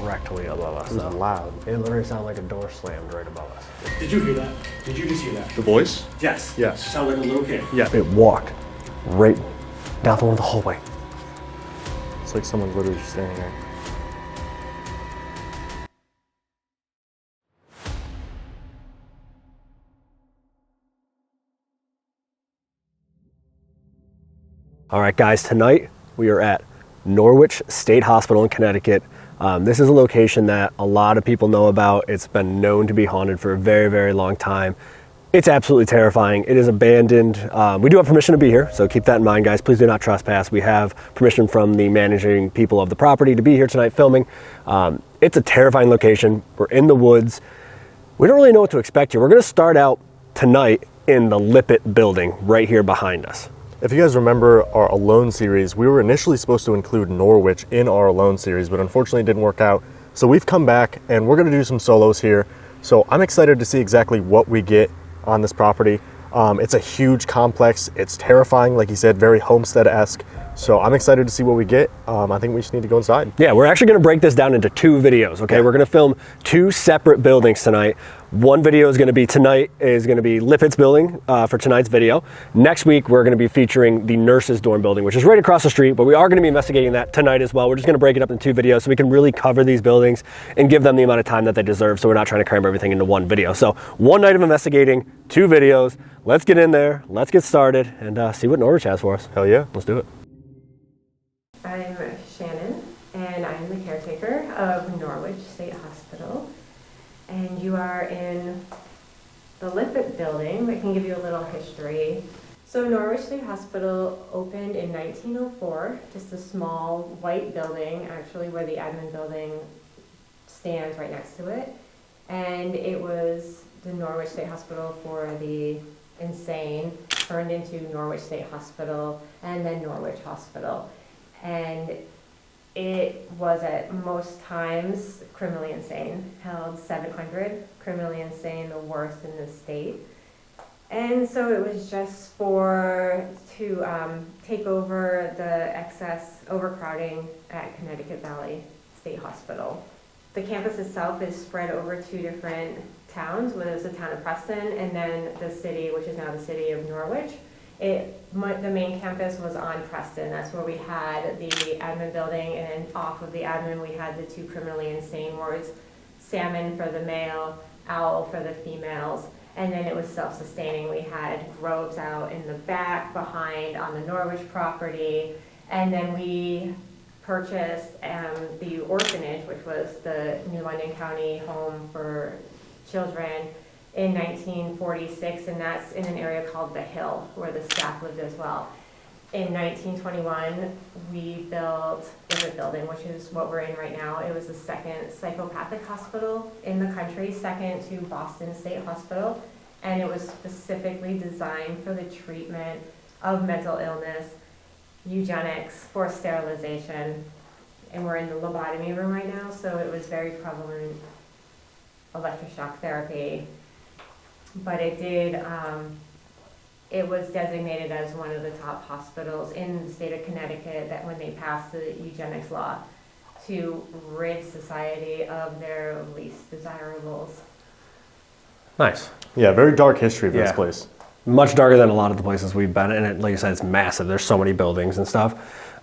directly above us. It was loud. It literally sounded like a door slammed right above us. Did you hear that? Did you just hear that? The voice? Yes. Yes. Sound like a little kid. Yeah. It walked right down the one of the hallway. It's like someone's literally just standing there. All right, guys, tonight we are at Norwich State Hospital in Connecticut. This is a location that a lot of people know about. It's been known to be haunted for a very, very long time. It's absolutely terrifying. It is abandoned. We do have permission to be here, so keep that in mind, guys. Please do not trespass. We have permission from the managing people of the property to be here tonight filming. It's a terrifying location. We're in the woods. We don't really know what to expect here. We're gonna start out tonight in the Lippitt Building right here behind us. If you guys remember our Alone series, we were initially supposed to include Norwich in our Alone series, but unfortunately it didn't work out. So we've come back and we're gonna do some solos here. So I'm excited to see exactly what we get on this property. It's a huge complex. It's terrifying, like you said, very homestead-esque. So I'm excited to see what we get. I think we just need to go inside. Yeah, we're actually gonna break this down into 2 videos, okay? Yeah. We're gonna film 2 separate buildings tonight. One video is gonna be Lippitt's building for tonight's video. Next week, we're gonna be featuring the nurses' dorm building, which is right across the street, but we are gonna be investigating that tonight as well. We're just gonna break it up into 2 videos so we can really cover these buildings and give them the amount of time that they deserve, so we're not trying to cram everything into one video. So 1 night of investigating, 2 videos. Let's get in there, let's get started, and see what Norwich has for us. Hell yeah. Let's do it. I'm Shannon, and I'm the caretaker of Norwich State Hospital. And you are in the Lippitt Building. I can give you a little history. So Norwich State Hospital opened in 1904, just a small white building, actually, where the admin building stands right next to it. And it was the Norwich State Hospital for the insane, turned into Norwich State Hospital, and then Norwich Hospital. And it was at most times criminally insane, held 700 criminally insane, the worst in the state. And so it was just to take over the excess overcrowding at Connecticut Valley State Hospital. The campus itself is spread over 2 different towns, whether it's the town of Preston and then the city, which is now the city of Norwich. The main campus was on Preston. That's where we had the admin building, and then off of the admin we had the 2 criminally insane wards, salmon for the male, owl for the females, and then it was self-sustaining. We had groves out in the back, behind on the Norwich property, and then we purchased the orphanage, which was the New London County Home for Children, in 1946, and that's in an area called The Hill, where the staff lived as well. In 1921, we built Lippitt Building, which is what we're in right now. It was the 2nd psychopathic hospital in the country, 2nd to Boston State Hospital, and it was specifically designed for the treatment of mental illness, eugenics, forced sterilization, and we're in the lobotomy room right now, so it was very prevalent, electroshock therapy. But it was designated as one of the top hospitals in the state of Connecticut that when they passed the eugenics law to rid society of their least desirables. Nice. Yeah, very dark history of this place. Much darker than a lot of the places we've been in. And like I said, it's massive. There's so many buildings and stuff.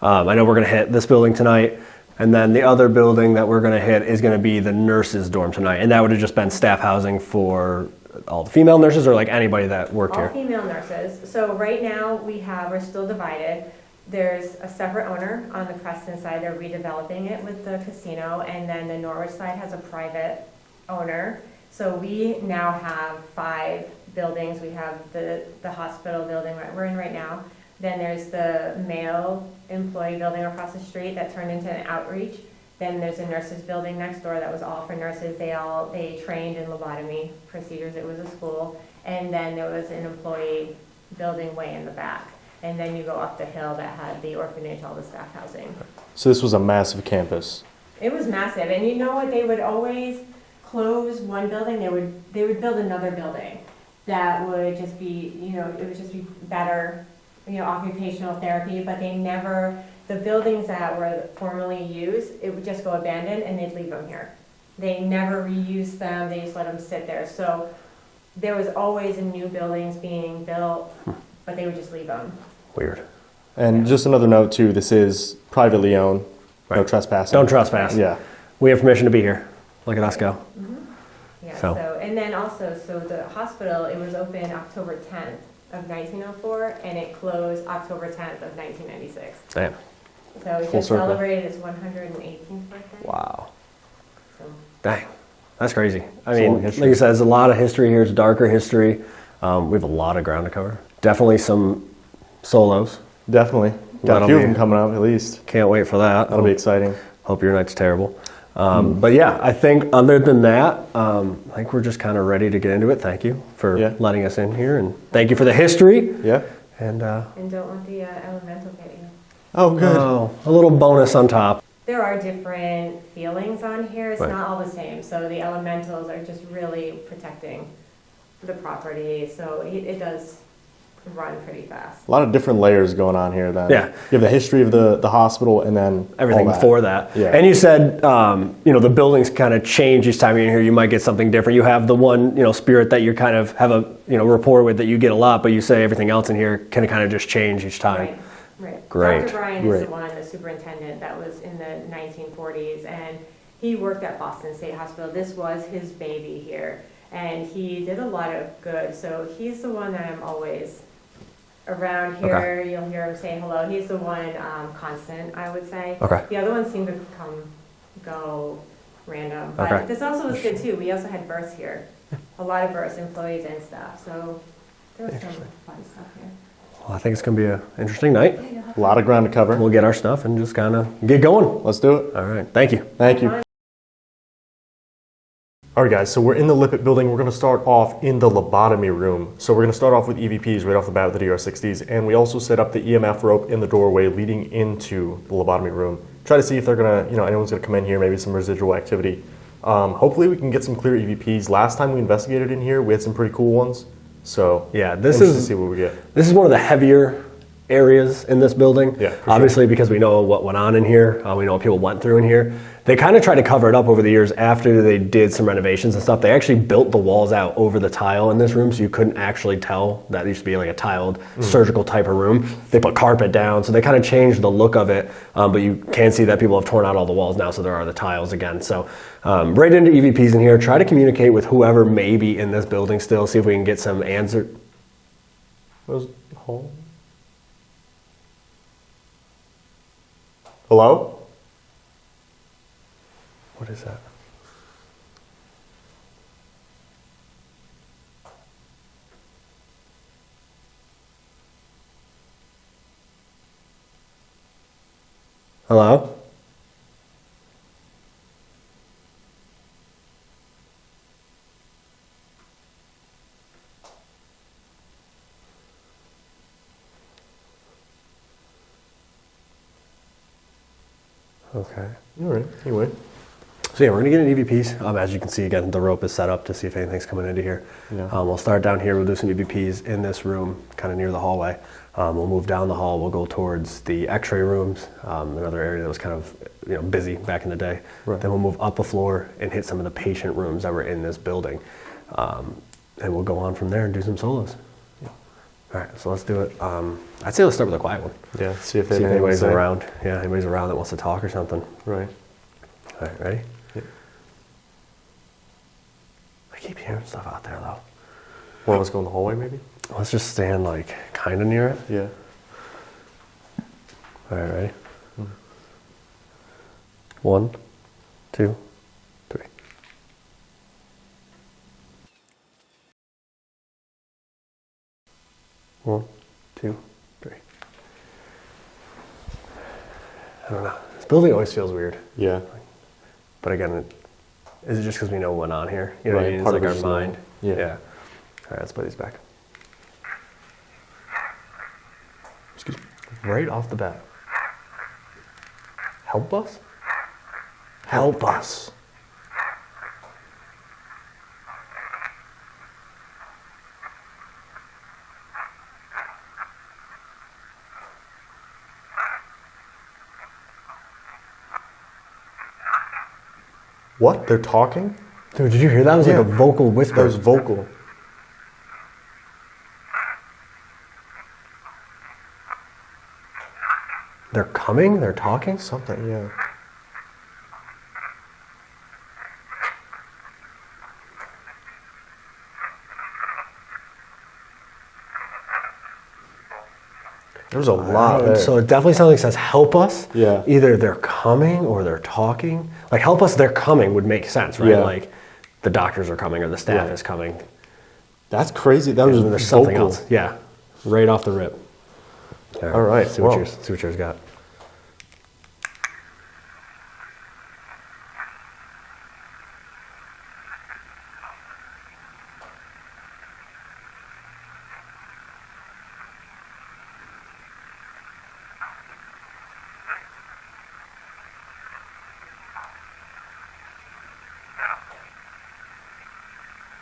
I know we're going to hit this building tonight. And then the other building that we're going to hit is going to be the nurses' dorm tonight. And that would have just been staff housing for all the female nurses, or like anybody that worked here? All female nurses. So right now we're still divided. There's a separate owner on the Preston side. They're redeveloping it with the casino. And then the Norwich side has a private owner. So we now have 5 buildings. We have the hospital building that we're in right now. Then there's the male employee building across the street that turned into an outreach. Then there's a nurses building next door that was all for nurses. They trained in lobotomy procedures. It was a school. And then there was an employee building way in the back. And then you go up the hill that had the orphanage, all the staff housing. So this was a massive campus. It was massive. And you know what? They would always close one building. They would build another building that would just be, it would just be better, occupational therapy, but they never the buildings that were formerly used, it would just go abandoned and they'd leave them here. They never reused them, they just let them sit there. So there was always new buildings being built, but they would just leave them. Weird. And just another note too, this is privately owned, no Right. trespassing. Don't trespass. Yeah. We have permission to be here. Look at us go. Yeah, So- so, and then also, so the hospital, it was open October 10th of 1904, and it closed October 10th of 1996. Damn. So it Full just circle. celebrated its 118th birthday. Wow. So, Dang. That's crazy. I It's a mean, long history. like you said, there's a lot of history here. It's darker history. We have a lot of ground to cover. Definitely some solos. Definitely. Got a That'll few of be- them coming up at least. Can't wait for that. That'll be exciting. Hope your night's terrible. But yeah, I think other than that, I think we're just kind of ready to get into it. Thank you for Yeah. letting us in here, and thank you for the history. Yeah. And and don't let the elemental get you. Oh, good. a little bonus on top. There are different feelings on here. It's Right. not all the same. So the elementals are just really protecting the property. So it does run pretty fast. A lot of different layers going on here then. Yeah. You have the history of the hospital and then Everything all that. before that. Yeah. And you said, the buildings kind of change each time you're in here. You might get something different. You have the one, spirit that you kind of have a, rapport with that you get a lot, but you say everything else in here can kind of just change each time. Right. Great. Dr. Bryan Great. is the one, the superintendent that was in the 1940s, and he worked at Boston State Hospital. This was his baby here, and he did a lot of good. So he's the one that I'm always around here. Okay. You'll hear him say hello. He's the one constant, I would say. Okay. The other ones seem to go random. But Okay. this also was good too. We also had births here, a lot of births, employees and staff. So there was some fun stuff here. Well, I think it's going to be an interesting night. A lot of ground to cover. We'll get our stuff and just kind of get going. Let's do it. All right. Thank you. Thank you. All right, guys, so we're in the Lippitt Building. We're going to start off in the lobotomy room. So we're going to start off with EVPs right off the bat with the DR60s, and we also set up the EMF rope in the doorway leading into the lobotomy room. Try to see if they're going to, anyone's going to come in here, maybe some residual activity. Hopefully we can get some clear EVPs. Last time we investigated in here, we had some pretty cool ones. So Yeah, this interested to is see what we get. this is one of the heavier areas in this building. Yeah, for sure. Obviously, because we know what went on in here, we know what people went through in here. They kind of tried to cover it up over the years after they did some renovations and stuff. They actually built the walls out over the tile in this room, so you couldn't actually tell that it used to be like a tiled surgical type of room. They put carpet down, so they kind of changed the look of it. But you can see that people have torn out all the walls now, so there are the tiles again. So right into EVPs in here. Try to communicate with whoever may be in this building still. See if we can get some answer. Hello? What is that? Hello? Okay. All right, anyway. So yeah, we're gonna get in EVPs. As you can see, again, the rope is set up to see if anything's coming into here. Yeah. We'll start down here. We'll do some EVPs in this room, kind of near the hallway. We'll move down the hall. We'll go towards the X-ray rooms, another area that was kind of busy back in the day. Right. Then we'll move up a floor and hit some of the patient rooms that were in this building, and we'll go on from there and do some solos. Yeah. All right, so let's do it. I'd say let's start with a quiet one. Yeah, see if See if anybody's anybody's around. Yeah, anybody's around that wants to talk or something. Right. All right, ready? Yeah. I keep hearing stuff out there though. One of us go in the hallway, maybe? Let's just stand like kind of near it. Yeah. All right, ready? 1, 2, 3. One, two, three. I don't know. This building always feels weird. Yeah. But again, is it just because we know what went on here? You know what I Right, mean? It's part of like it our is mind. Yeah. All right, let's put these back. Excuse me. Right off the bat. Help us? Help us. What? They're talking? Dude, did you hear that? It was like a vocal whisper. That was vocal. They're coming? They're talking? Something, yeah. There's a lot there. So it definitely sounds like it says help us. Yeah. Either they're coming or they're talking. Like help us, they're coming would make sense, right? Yeah. Like the doctors are coming or the staff is coming. That's crazy. That was And there's something vocal. else. Yeah. Right off the rip. All right. See what well. yours got.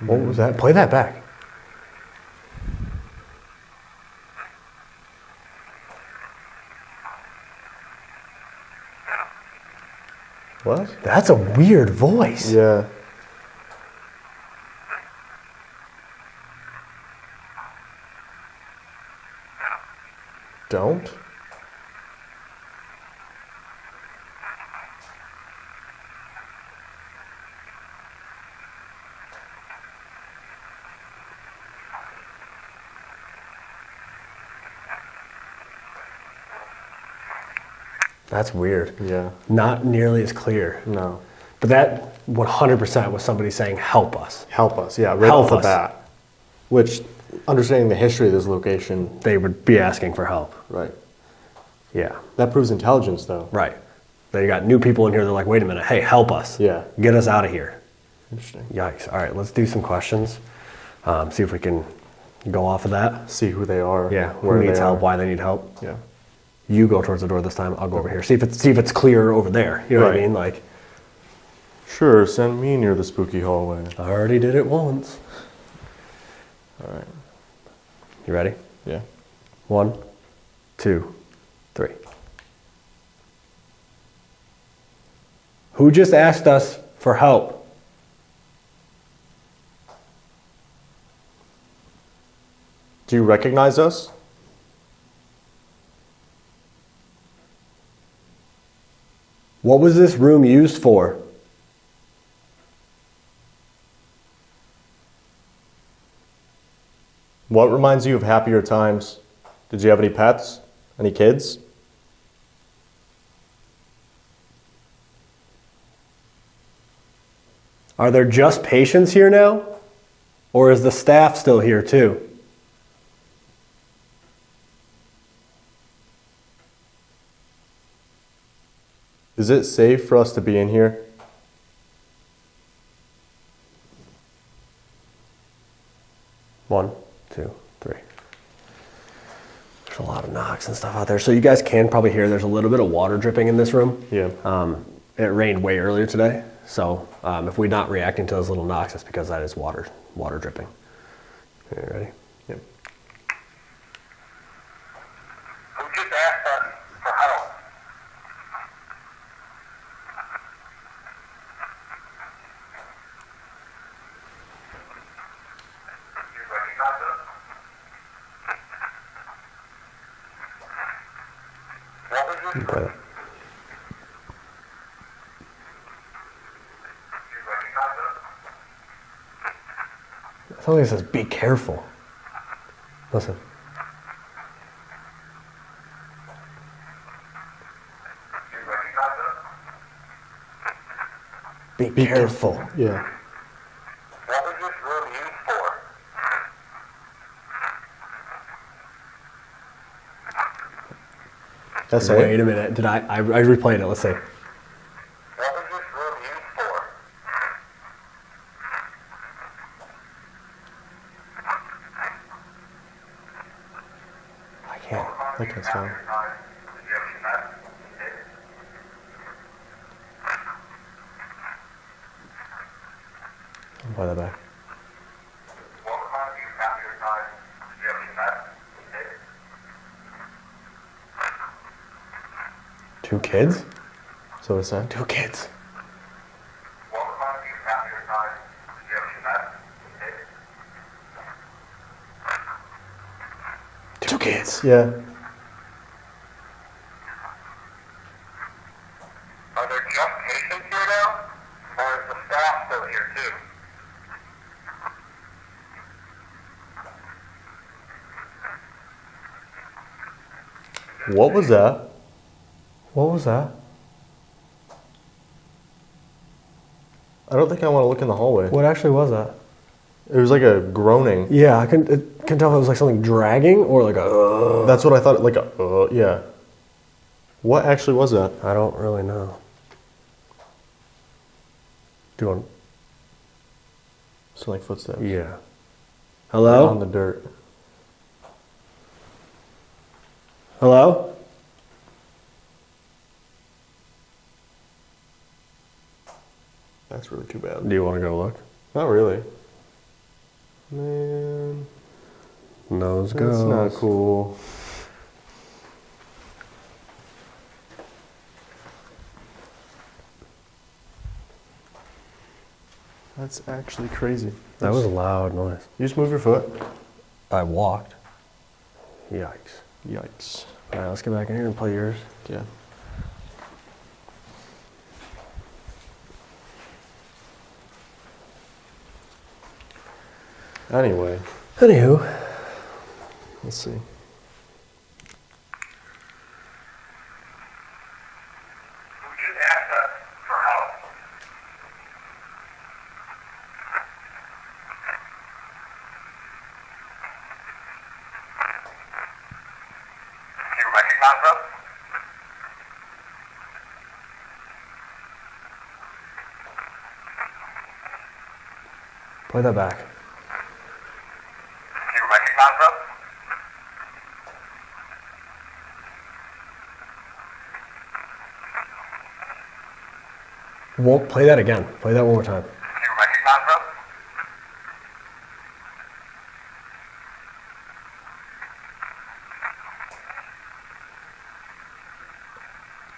What was that? Play that back. What? That's a weird voice. Yeah. Don't? That's weird. Yeah. Not nearly as clear. No. But that 100% was somebody saying, help us. Help us. Yeah, right Help off the us. bat. Which, understanding the history of this location, They would be asking for help. right. Yeah. That proves intelligence, though. Right. They got new people in here. They're like, wait a minute. Hey, help us. Yeah. Get us out of here. Interesting. Yikes. All right, let's do some questions. See if we can go off of that. See who they are. Yeah. where Who needs they help? are. Why they need help? Yeah. You go towards the door this time. I'll go over here. See if it's clear over there. You know what I Right. mean? Like, Sure, send me near the spooky hallway. I already did it once. All right. You ready? Yeah. 1, 2, 3. Who just asked us for help? Do you recognize us? What was this room used for? What reminds you of happier times? Did you have any pets? Any kids? Are there just patients here now? Or is the staff still here too? Is it safe for us to be in here? One, two, three. There's a lot of knocks and stuff out there. So you guys can probably hear there's a little bit of water dripping in this room. Yeah. It rained way earlier today. So if we're not reacting to those little knocks, it's because that is water dripping. Okay, ready? Yep. Who just asked us for help? You recognize us? What was this? You play that. You recognize us? Something says, be careful. Listen. You recognize us? Be careful. Yeah. What was this room used for? That's Wait it. a minute. Did I replayed it. Let's see. What was this room used for? I can't. I can tell. I'll play that back. What reminds you of happier times? Did you ever met? 2 kids? So it's that. 2 kids. What minutes. Yeah. Are there just patients here now? Or is the staff still here too? What was that? What was that? I don't think I want to look in the hallway. What actually was that? It was like a groaning. Yeah, I can tell if it was like something dragging or like a. That's what I thought. Like a yeah. What actually was that? I don't really know. Do you want? Sound like footsteps. Yeah. Hello? On the dirt. Hello? That's really too bad. Do you want to go look? Not really. Man, Nose that's goes. not cool. That's actually crazy. That was a loud noise. You just move your foot. I walked. Yikes. Yikes. All right, let's get back in here and play yours. Yeah. Anyway, Anywho, let's see. Who just asked us for help? Do you recognize us? play that back. Do you recognize us? Won't play that again. Play that one more time. Do you recognize us?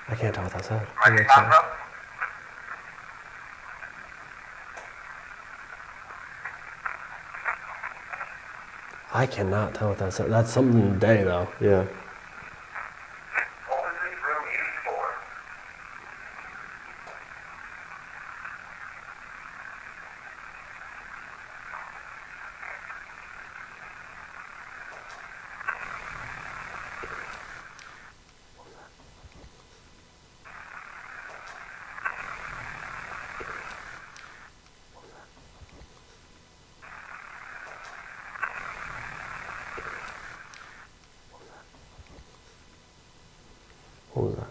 I can't tell what that said. Recognize us? I cannot tell what that said. That's something day though. Yeah. What was this room used for? What was that?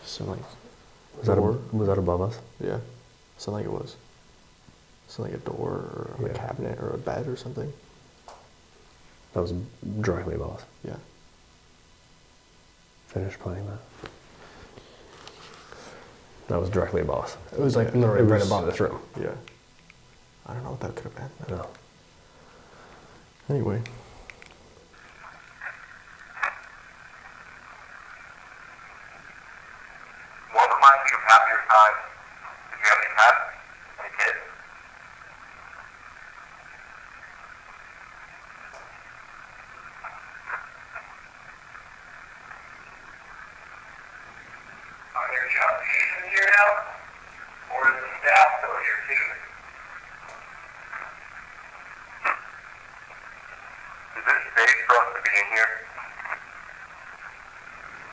Sound like Was that above us? yeah. Sound like it was. Sound like a door or a Yeah. cabinet or a bed or something. That was directly above us. Yeah. Finish playing that. That was directly above us. It was like Yeah. literally It right was- above this room. Yeah. I don't know what that could have been. No. Anyway. What reminds you of happier times? Did you have any pets? Any kids? Are there just patients here now? Or is the staff still here too? Is it safe for us to be in here?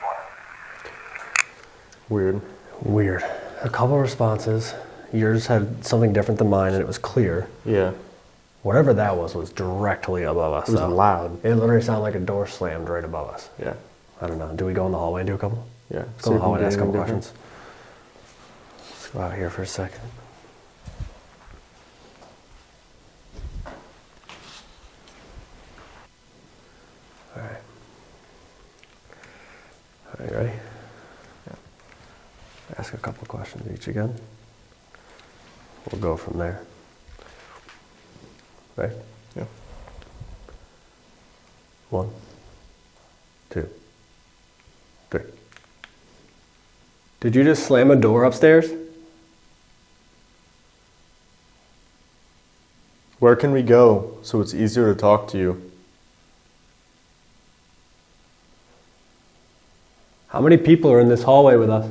What? Weird. Weird. A couple responses. Yours had something different than mine, and it was clear. Yeah. Whatever that was directly above us. It was though. loud. It literally sounded like a door slammed right above us. Yeah. I don't know. Do we go in the hallway and do a couple? Yeah. Let's go in the See hallway and if ask a we couple can do anything questions. Let's go out here for a second. All right. All right, ready? Yeah. Ask a couple questions each again. We'll go from there. Right? Yeah. 1, 2, 3. Did you just slam a door upstairs? Where can we go so it's easier to talk to you? How many people are in this hallway with us?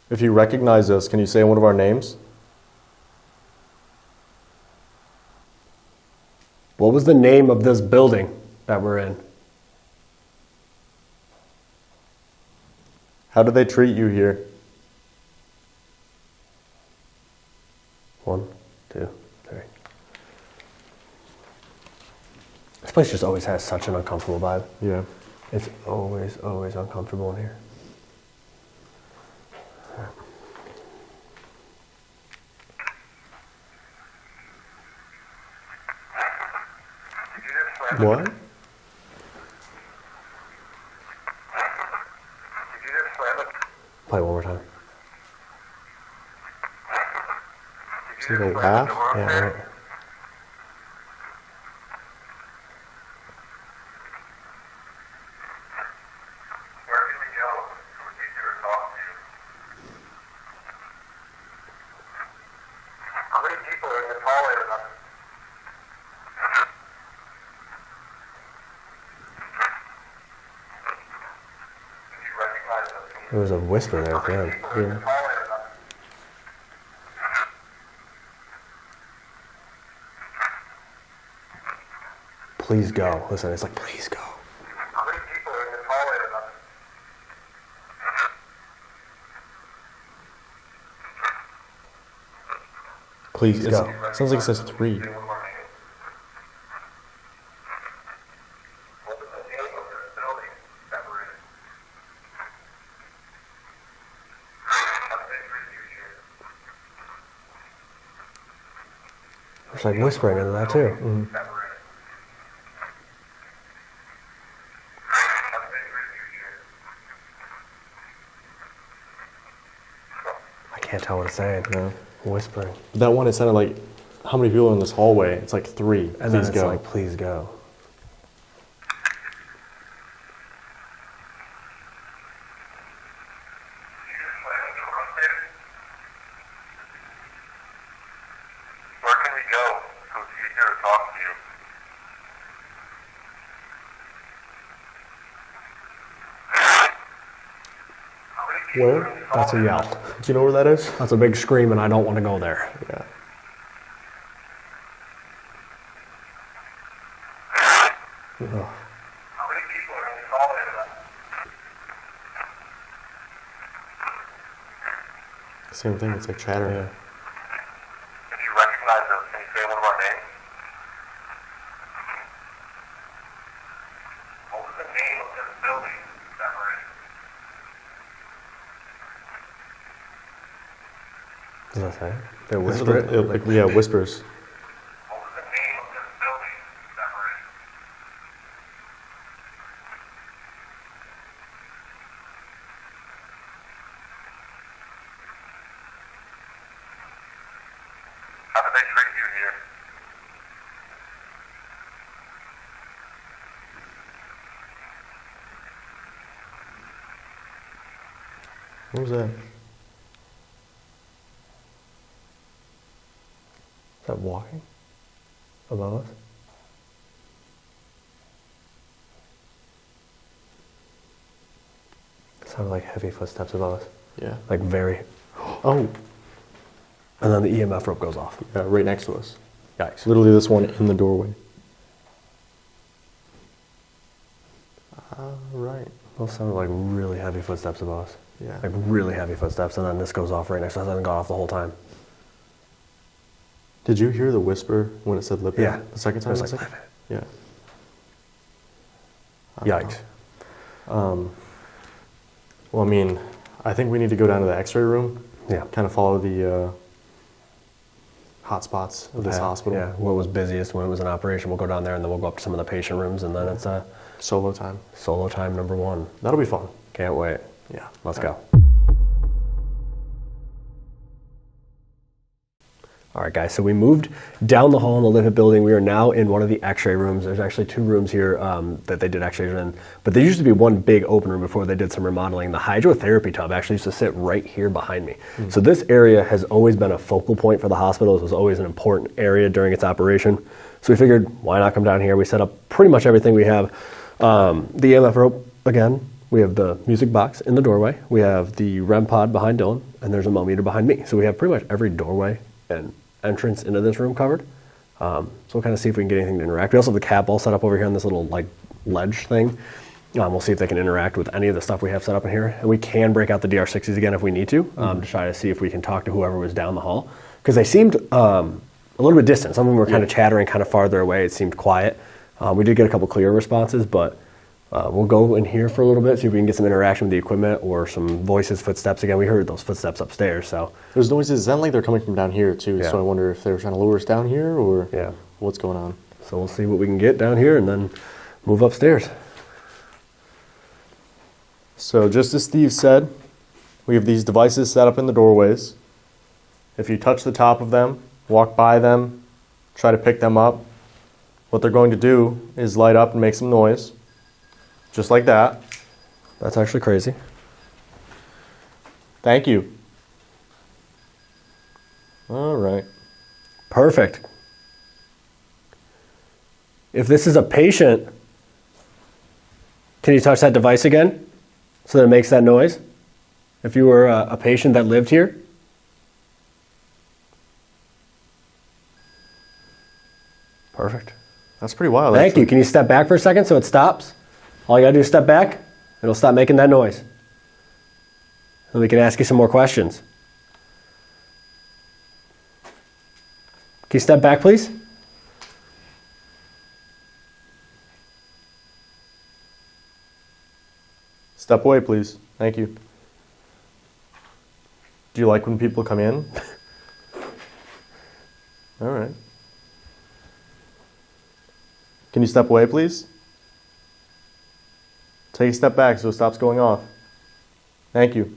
If you recognize us, can you say one of our names? What was the name of this building that we're in? How do they treat you here? 1, 2, 3. This place just always has such an uncomfortable vibe. Yeah. It's always, always uncomfortable in here. What? Did you just slam it? Play it one more time. Is it a laugh? Yeah, right. Where can we go? It's easier to talk to you. How many people are in this hallway with us? Did you recognize us? There was a whisper there at the end. People are in this hallway with us. Please go. Listen, it's like, please go. How many people are in this hallway with us? Please go. Sounds like it says 3. What was the name of this building that we're in? How did they treat you here? It's like whispering into that too. That we're in. How did they treat you here? I can't tell what it's saying. No. Whispering. That one, it sounded like, how many people are in this hallway? It's like 3. And then Please it's go. like, please go. Did you just slam the door upstairs? Where can we go so it's easier to talk to you? How many people are in Where? this That's a hallway? yell. Do you know where that is? That's a big scream and I don't want to go there. Yeah. How many people are in this hallway with us? Same thing, it's like chatter. Yeah. If you recognize us, can you say one of our names? What was the name of this building that we're in? Does that say? They This is whisper like, it. like, yeah, whispers. What was the name of this building that we're in? How did they treat you here? What was that? Is that walking above us? It sounded like heavy footsteps above us. Yeah. Like very, Oh, and then the EMF rope goes off. yeah, right next to us. Yikes. Literally this one in the doorway. Right. Those sounded like really heavy footsteps above us. Yeah. Like really heavy footsteps, and then this goes off right next to us. It hasn't gone off the whole time. Did you hear the whisper when it said Lippitt? Yeah. The second It time? was it like, said- Yeah. yikes. Well, I mean, I think we need to go down to the x-ray room. Yeah. Kind of follow the hot spots of this Yeah, hospital. Yeah, what was busiest when it was in operation. We'll go down there and then we'll go up to some of the patient rooms and then it's Solo time. solo time #1. That'll be fun. Can't wait. Yeah. Let's All go. right. All right, guys, so we moved down the hall in the Lippitt Building. We are now in one of the x-ray rooms. There's actually 2 rooms here that they did x-rays in, but there used to be one big open room before they did some remodeling. The hydrotherapy tub actually used to sit right here behind me. So this area has always been a focal point for the hospital. It was always an important area during its operation. So we figured, why not come down here? We set up pretty much everything we have. The EMF rope, again, we have the music box in the doorway. We have the REM pod behind Dylan, and there's a millimeter behind me. So we have pretty much every doorway and entrance into this room covered. So we'll kind of see if we can get anything to interact. We also have the cat ball set up over here on this little like ledge thing. We'll see if they can interact with any of the stuff we have set up in here. And we can break out the DR60s again if we need to try to see if we can talk to whoever was down the hall. Because they seemed a little bit distant. Some of them were kind of chattering kind of farther away. It seemed quiet. We did get a couple clear responses, but we'll go in here for a little bit, see if we can get some interaction with the equipment or some voices, footsteps. Again, we heard those footsteps upstairs, so. There's noises, it sounded like they're coming from down here too, Yeah. so I wonder if they were trying to lure us down here or Yeah. what's going on. So we'll see what we can get down here and then move upstairs. So just as Steve said, we have these devices set up in the doorways. If you touch the top of them, walk by them, try to pick them up, what they're going to do is light up and make some noise. Just like that. That's actually crazy. Thank you. All right. Perfect. If this is a patient, can you touch that device again so that it makes that noise? If you were a patient that lived here? Perfect. That's pretty wild. Thank actually. you. Can you step back for a second so it stops? All you gotta do is step back. It'll stop making that noise. And we can ask you some more questions. Can you step back, please? Step away, please. Thank you. Do you like when people come in? All right. Can you step away, please? Take a step back so it stops going off. Thank you.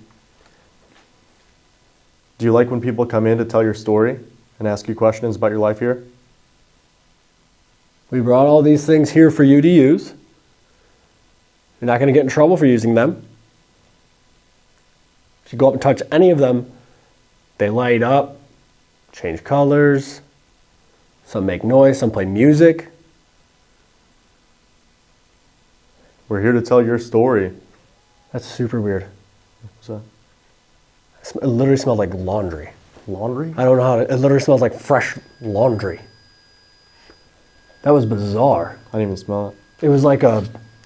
Do you like when people come in to tell your story and ask you questions about your life here? We brought all these things here for you to use. You're not going to get in trouble for using them. If you go up and touch any of them, they light up, change colors, some make noise, some play music. We're here to tell your story. That's super weird. What's that? It literally smelled like laundry. Laundry? I don't know how to, it literally smells like fresh laundry. That was bizarre. I didn't even smell it. It was like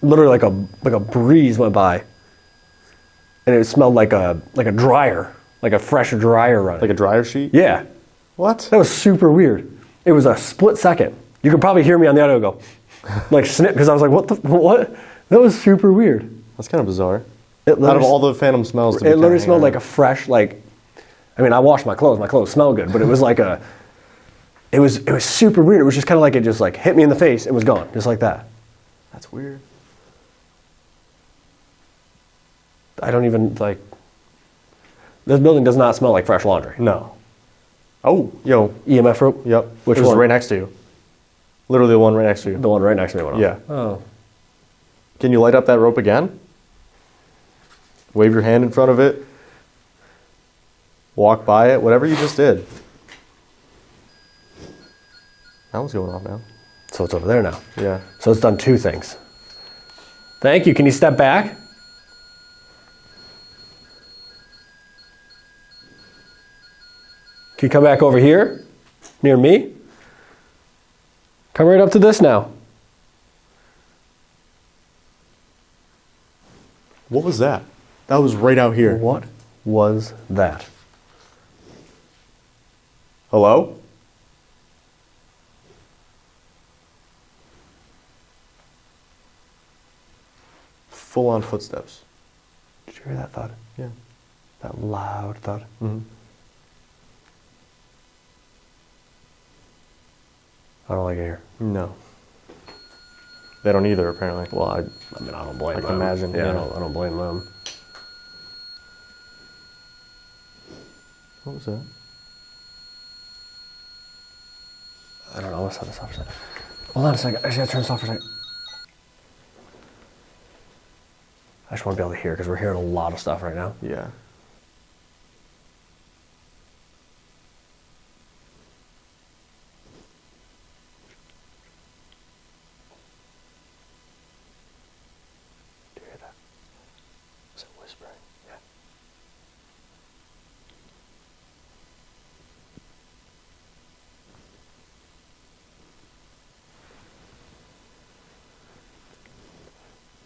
literally like a breeze went by. And it smelled like a dryer, like a fresh dryer running. Like a dryer sheet? Yeah. What? That was super weird. It was a split second. You could probably hear me on the audio go, like snip, because I was like, what? That was super weird. That's kind of bizarre. It Out of all the phantom smells to be it literally hanging smelled like around. a fresh, like, I mean, I washed my clothes smell good, but it was like it was super weird. It was just kind of like it just like hit me in the face and was gone, just like that. That's weird. I don't even, like, this building does not smell like fresh laundry. No. Oh, yo. EMF rope? Yep. Which it was one? right next to you. Literally the one right next to you. The one right next to me went off. Yeah. Oh. Can you light up that rope again? Wave your hand in front of it. Walk by it. Whatever you just did. That one's going off now. So it's over there now. Yeah. So it's done 2 things. Thank you. Can you step back? Can you come back over here, near me? Come right up to this now. What was that? That was right out here. What was that? Hello? Full on footsteps. Did you hear that thud? Yeah. That loud thud? Mm-hmm. I don't like it here. No. They don't either, apparently. Well, I mean, I don't blame I them. can imagine, Yeah, yeah. I don't blame them. What was that? I don't know. Let's set this off for a second. Hold on a second. I just gotta turn this off for a second. I just want to be able to hear because we're hearing a lot of stuff right now. Yeah. Do you hear that? Is it whispering? Yeah.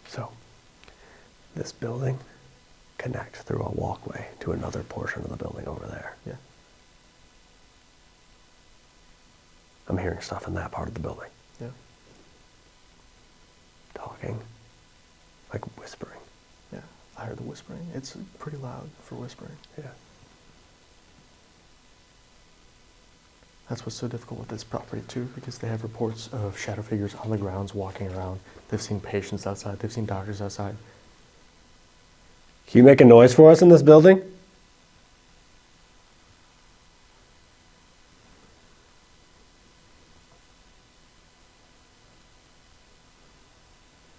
So, this building connects through a walkway to another portion of the building over there. Yeah. I'm hearing stuff in that part of the building. Yeah. Talking, like whispering. Yeah. I heard the whispering. It's pretty loud for whispering. Yeah. That's what's so difficult with this property too, because they have reports of shadow figures on the grounds walking around. They've seen patients outside. They've seen doctors outside. Can you make a noise for us in this building?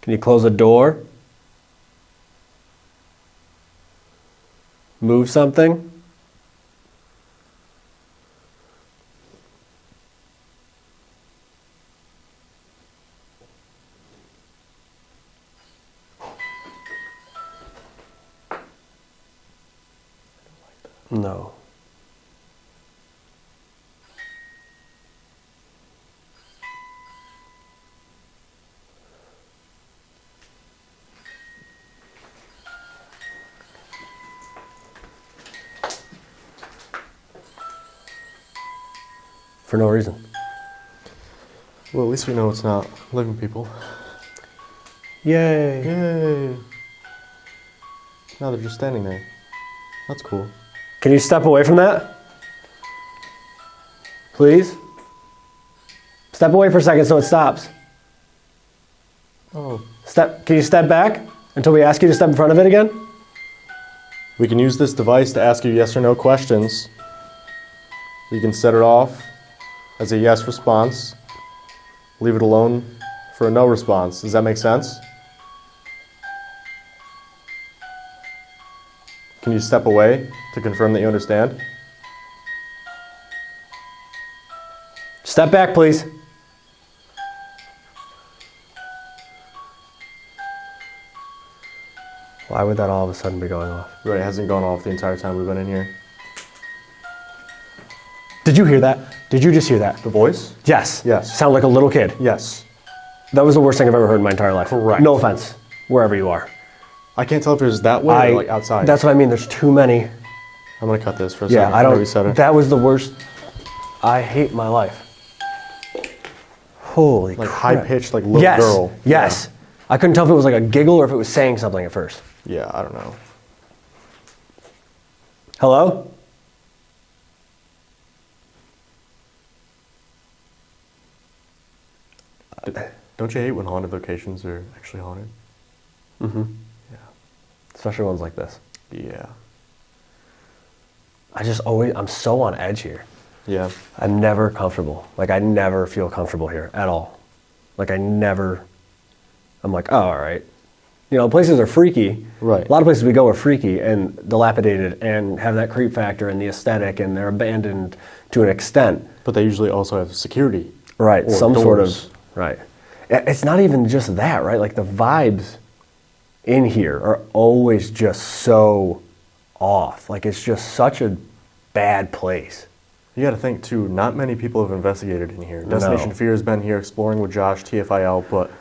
Can you close a door? Move something? No. For no reason. Well, at least we know it's not living people. Yay. Yay! Now they're just standing there. That's cool. Can you step away from that? Please? Step away for a second so it stops. Oh. Can you step back until we ask you to step in front of it again? We can use this device to ask you yes or no questions. You can set it off as a yes response. Leave it alone for a no response. Does that make sense? Can you step away to confirm that you understand? Step back, please. Why would that all of a sudden be going off? Right, it hasn't gone off the entire time we've been in here. Did you hear that? Did you just hear that? The voice? Yes. Yes. Sound like a little kid. Yes. That was the worst thing I've ever heard in my entire life. Correct. No offense, wherever you are. I can't tell if it was that way or like outside. That's what I mean. There's too many. I'm gonna cut this for a Yeah, second. I don't. Reset it. That was the worst. I hate my life. Holy Like crap. high pitched, like little yes. girl. Yes. I couldn't tell if it was like a giggle or if it was saying something at first. Yeah, I don't know. Hello? Don't you hate when haunted locations are actually haunted? Mm-hmm. Yeah. Especially ones like this. Yeah. I'm so on edge here. Yeah. I'm never comfortable. Like, I never feel comfortable here at all. Like, I'm like, oh, all right. You know, places are freaky. Right. A lot of places we go are freaky and dilapidated and have that creep factor and the aesthetic, and they're abandoned to an extent. But they usually also have security. Right. Or Some doors. sort of, right. It's not even just that, right? Like, the vibes in here are always just so off. Like, it's just such a bad place. You got to think too. Not many people have investigated in here. Destination No. Fear has been here exploring with Josh, TFIL, but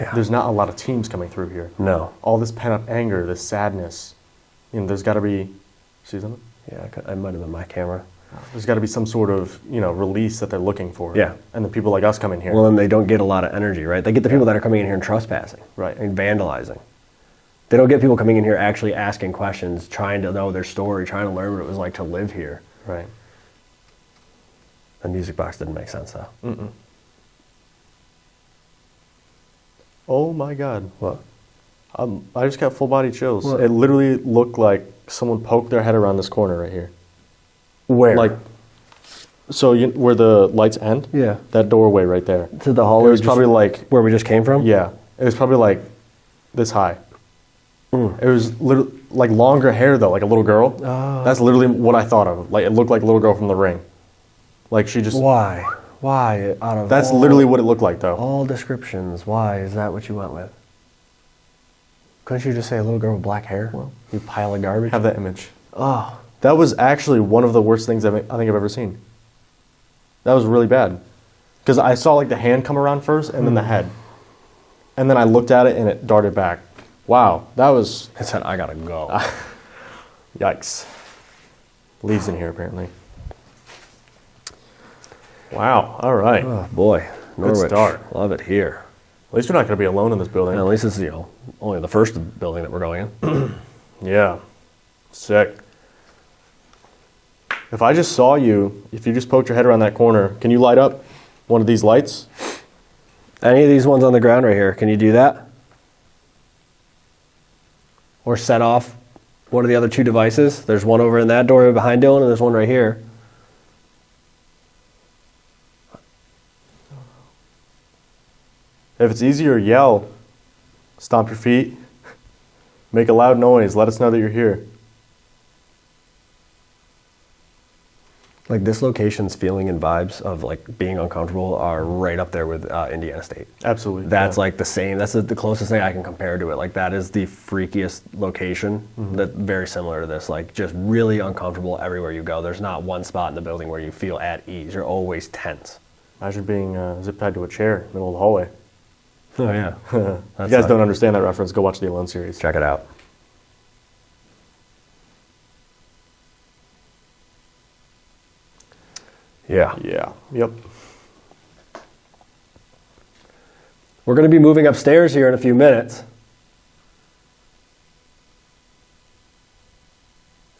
Yeah. there's not a lot of teams coming through here. No. All this pent up anger, this sadness. You know, there's got to be. See something? Yeah, I might have been my camera. There's got to be some sort of release that they're looking for. Yeah. And the people like us come in here. Well, then they don't get a lot of energy, right? They get the people that are coming in here and trespassing. Right. And vandalizing. They don't get people coming in here actually asking questions, trying to know their story, trying to learn what it was like to live here. Right. The music box didn't make sense, though. Mm-mm. Oh my God. What? I just got full body chills. What? It literally looked like someone poked their head around this corner right here. Where? Like So where the lights end? Yeah. That doorway right there. To the hallway? It was probably like, where we just came from? yeah, it was probably like this high. It was literally like longer hair though, like a little girl. That's literally what I thought of. Like it looked like a little girl from The Ring. Like she just. Why? Why? Out of That's literally what it looked like though. all descriptions, why is that what you went with? Couldn't you just say a little girl with black hair? Well, you pile of garbage. Have that image. Oh, That was actually one of the worst things I think I've ever seen. That was really bad. Because I saw like the hand come around first and then the head. And then I looked at it and it darted back. Wow, that was... it said I gotta go. Yikes. Leaves in here apparently. Wow, all right. Oh boy, Norwich. start. Love it here. At least we're not going to be alone in this building. And at least this is only the first building that we're going in. Yeah. Sick. If I just saw you, if you just poked your head around that corner, can you light up one of these lights? Any of these ones on the ground right here, can you do that? Or set off one of the other two devices? There's one over in that doorway behind Dylan, and there's one right here. If it's easier, yell, stomp your feet, make a loud noise, let us know that you're here. Like this location's feeling and vibes of like being uncomfortable are right up there with Indiana State. Absolutely. That's yeah. like the same. That's the closest thing I can compare to it. Like that is the freakiest location. That very similar to this. Like just really uncomfortable everywhere you go. There's not one spot in the building where you feel at ease. You're always tense. Imagine being zip tied to a chair in the middle of the hallway. Oh yeah. If you guys don't understand that reference, go watch the Alone series. Check it out. Yeah. Yeah. Yep. We're going to be moving upstairs here in a few minutes.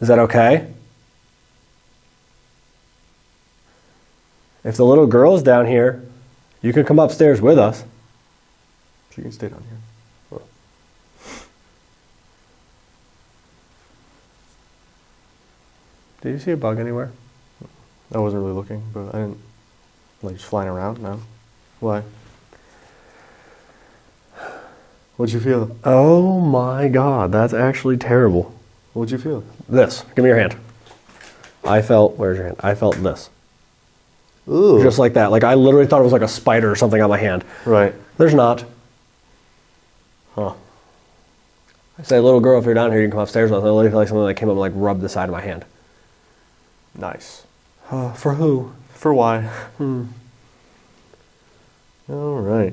Is that okay? If the little girl's down here, you can come upstairs with us. She can stay down here. Did you see a bug anywhere? I wasn't really looking, but I didn't, like, just flying around, no. Why? What'd you feel? Oh my God, that's actually terrible. What'd you feel? This, give me your hand. Where's your hand? I felt this. Ooh. Just like that. Like I literally thought it was like a spider or something on my hand. Right. There's not. Huh. I say, little girl, if you're down here, you can come upstairs with us. I literally feel like something that came up and like rubbed the side of my hand. Nice. For who? For why? All right.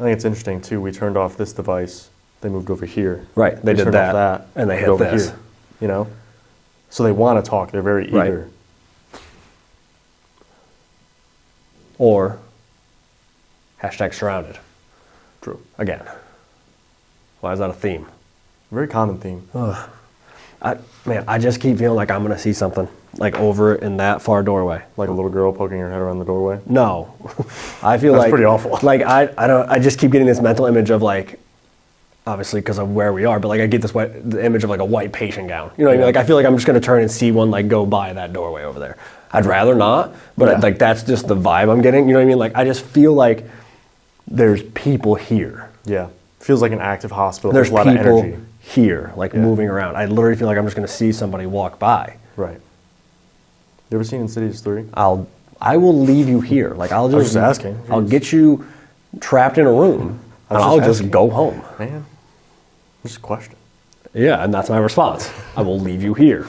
I think it's interesting too. We turned off this device. They moved over here. Right. They did turned that, off and they moved hit over this. here. You know. So they want to talk. They're very eager. Right. Or hashtag surrounded. True. Again. Why is that a theme? Very common theme. I just keep feeling like I'm going to see something like over in that far doorway. Like a little girl poking her head around the doorway. No. I feel That's like pretty awful. Like I just keep getting this mental image of like, obviously because of where we are, but like I get the image of like a white patient gown. You know what I mean? Like I feel like I'm just going to turn and see one like go by that doorway over there. I'd rather not, but like that's just the vibe I'm getting. You know what I mean? Like I just feel like there's people here. Yeah. Feels like an active hospital. There's a lot of people energy. here, like moving around. I literally feel like I'm just going to see somebody walk by. Right. You ever seen Insidious 3? I will leave you here. Like I'll just, I was just asking. I'll get you trapped in a room, and I'll just go home. Man, just a question. Yeah, and that's my response. I will leave you here.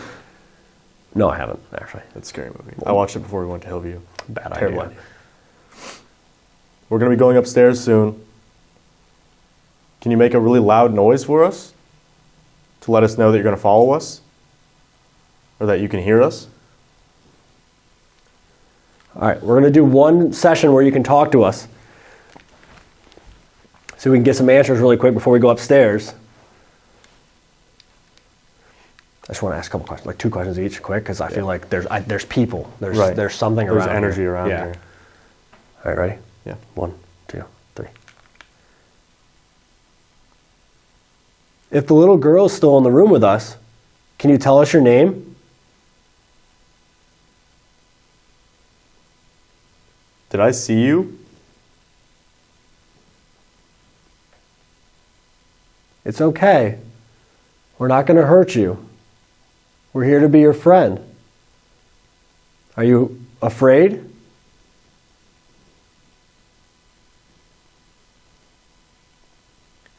No, I haven't actually. It's a scary movie. I watched it before we went to Hillview. Bad Terrible idea. We're going to be going upstairs soon. Can you make a really loud noise for us to let us know that you're going to follow us or that you can hear us? All right, we're going to do one session where you can talk to us so we can get some answers really quick before we go upstairs. I just want to ask a couple questions, like 2 questions each, quick, because I feel like there's people, there's something around. There's energy here. around here. All right, ready? Yeah. 1, 2, 3. If the little girl is still in the room with us, can you tell us your name? Did I see you? It's okay. We're not going to hurt you. We're here to be your friend. Are you afraid?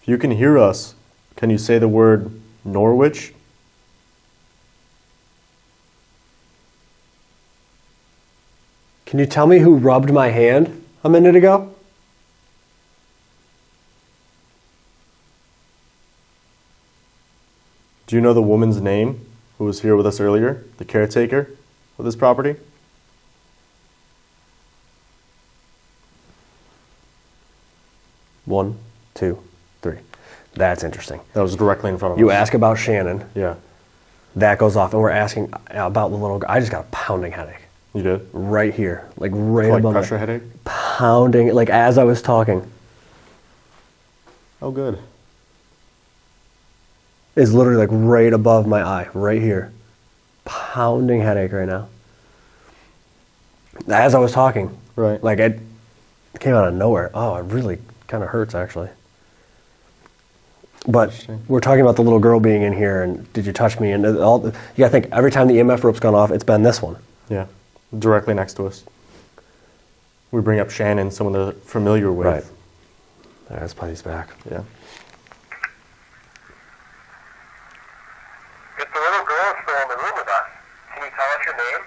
If you can hear us, can you say the word Norwich? Can you tell me who rubbed my hand a minute ago? Do you know the woman's name who was here with us earlier? The caretaker of this property? One, two, three. That's interesting. That was directly in front of us. You ask about Shannon, Yeah. that goes off, and we're asking about the little girl. I just got a pounding headache You did? right here, like right Like above pressure my headache? pounding, like as I was talking. Oh, good. Is literally like right above my eye, right here. Pounding headache right now. As I was talking. Right. Like it came out of nowhere. Oh, it really kind of hurts actually. But Interesting. we're talking about the little girl being in here and did you touch me? And all, you gotta think, every time the EMF rope's gone off, it's been this one. Yeah. Directly next to us. We bring up Shannon, someone they're familiar with. Right. All right, let's play these back. Yeah. If the little girl is still in the room with us, can you tell us your name?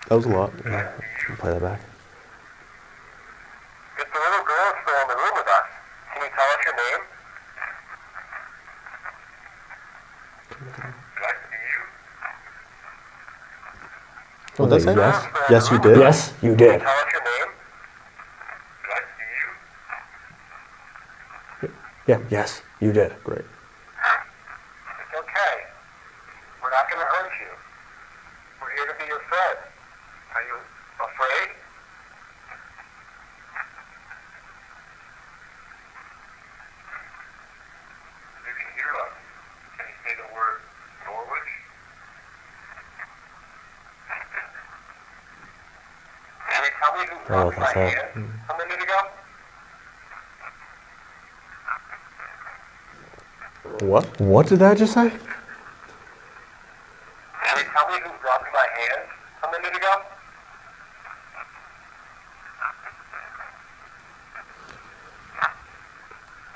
That was a lot. Yeah, we'll play that back. If the little girl is still in the room with us, can you tell us your name? Did I see you? What'd that say? Yes. Yes, you did? Yes, you Can did. you tell us your name? Did I see you? Yeah, yes, you did. Great. It's okay. We're not going to hurt you. We're here to be your friend. Are you afraid? You can hear us. Can you say the word Norwich? Can you tell me who I don't know rubbed if my I saw. hand a minute ago? What? What did that just say? Can you tell me who rubbed my hand a minute ago?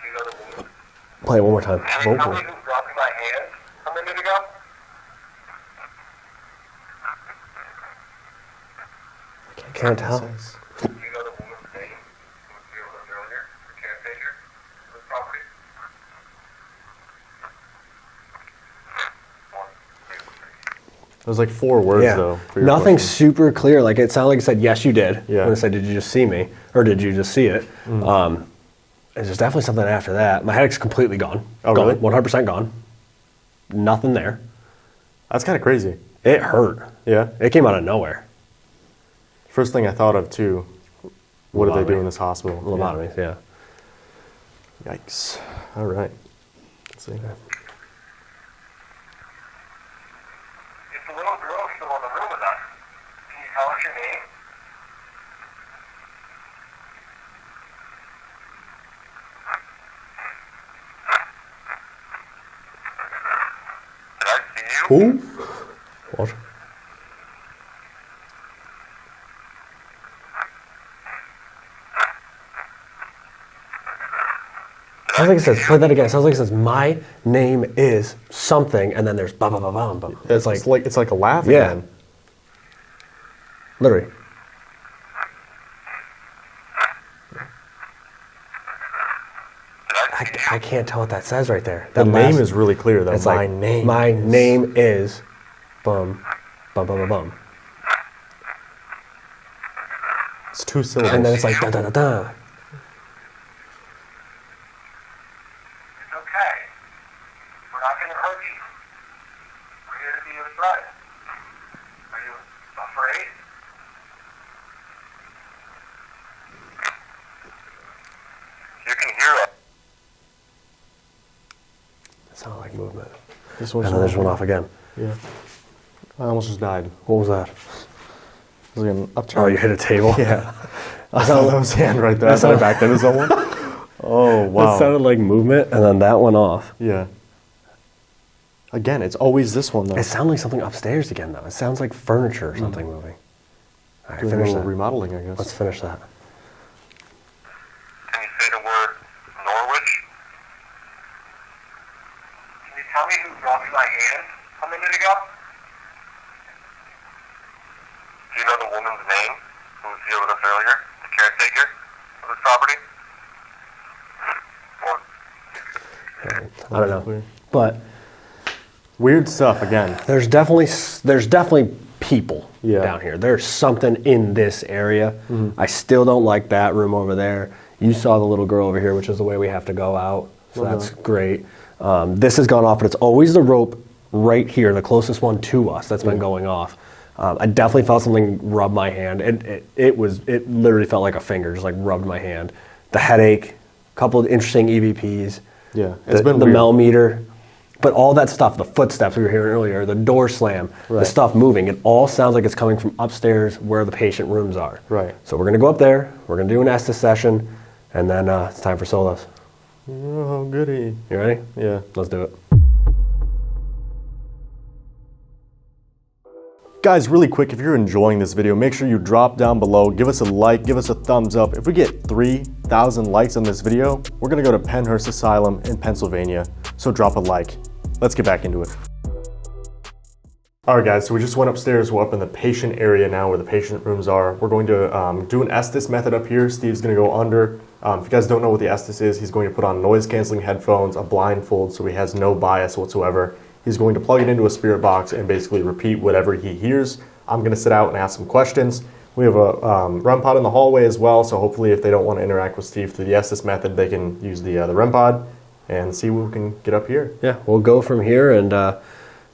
Do you know the woman? Play it one more time. Can you tell me Vocal. who rubbed my hand a minute ago? Can't tell. Do you know the woman's name who was here with us earlier? The caretaker of the property? One, two, three. It was like 4 words, though. For your Nothing question. super clear. Like it sounded like it said, yes, you did. Yeah. When it said, did you just see me? Or did you just see it? There's definitely something after that. My headache's completely gone. Oh, gone. really? 100% gone. Nothing there. That's kind of crazy. It hurt. Yeah. It came out of nowhere. First thing I thought of, too, what do they do Lobotomy. in this hospital? Lobotomies, yeah. Yeah. Yikes. All right. Let's see. If the little girl is still in the room with us, can you tell us your name? Did I see you? Who? What? Sounds like it says, play that again. Sounds like it says, my name is something, and then there's ba ba ba ba ba. It's like a laugh Yeah. again. Literally. I can't tell what that says right there. The That name last- is really clear, though. It's My like, name. My name is bum, bum, bum, bum, bum. It's 2 syllables. And then it's like da da da da. It's okay. We're not going to hurt you. We're here to be your friend. Are you afraid? You can hear us. It sounded like movement. This And then this went off again. Yeah. I almost just died. What was that? It was like an upturn. Oh, you hit a table? Yeah. I saw that was hand right there. I thought I backed into someone. Oh, wow. That sounded like movement, and then that went off. Yeah. Again, it's always this one, though. It sounded like something upstairs again, though. It sounds like furniture or something moving. All right, Doing a finish little that. remodeling, I guess. Let's finish that. Can you say the word Norwich? Can you tell me who dropped my hand a minute ago? Do you know the woman's name who was here with us earlier? The caretaker of this property? I don't know. But Weird stuff, again. there's definitely people Yeah. down here. There's something in this area. I still don't like that room over there. You saw the little girl over here, which is the way we have to go out. So that's great. This has gone off, but it's always the rope right here, the closest one to us, that's been going off. I definitely felt something rub my hand. It literally felt like a finger just like rubbed my hand. The headache, a couple of interesting EVPs. Yeah, it's been the weird. Mel meter, but all that stuff, the footsteps we were hearing earlier, the door slam, the Right. stuff moving, it all sounds like it's coming from upstairs where the patient rooms are. Right. So we're gonna go up there, we're gonna do an Estus session, and then it's time for solos. Oh, goody. You ready? Yeah. Let's do it. Guys, really quick, if you're enjoying this video, make sure you drop down below, give us a like, give us a thumbs up. If we get 3,000 likes on this video, we're gonna go to Penhurst Asylum in Pennsylvania. So drop a like. Let's get back into it. All right, guys, so we just went upstairs. We're up in the patient area now where the patient rooms are. We're going to do an Estus method up here. Steve's gonna go under. If you guys don't know what the Estus is, he's going to put on noise canceling headphones, a blindfold, so he has no bias whatsoever. He's going to plug it into a spirit box and basically repeat whatever he hears. I'm going to sit out and ask some questions. We have a REM pod in the hallway as well, so hopefully if they don't want to interact with Steve through the Estus method, they can use the REM pod and see what we can get up here. Yeah, we'll go from here and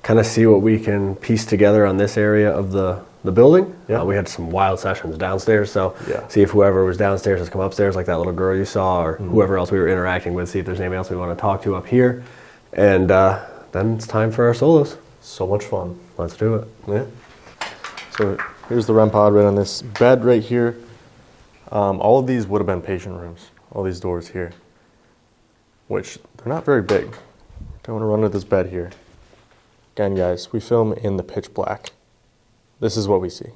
kind of see what we can piece together on this area of the building. Yeah. We had some wild sessions downstairs, so Yeah. see if whoever was downstairs has come upstairs, like that little girl you saw, or whoever else we were interacting with, see if there's anybody else we want to talk to up here. And then it's time for our solos. So much fun. Let's do it. Yeah. So here's the REM pod right on this bed right here. All of these would have been patient rooms, all these doors here, which they're not very big. Don't want to run to this bed here. Again, guys, we film in the pitch black. This is what we see.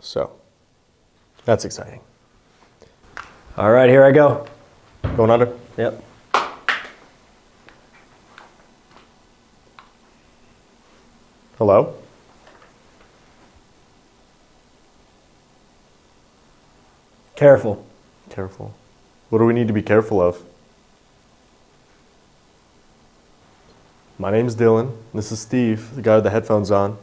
So that's exciting. All right, here I go. Going under? Yep. Hello? Careful. Careful. What do we need to be careful of? My name's Dylan. This is Steve, the guy with the headphones on.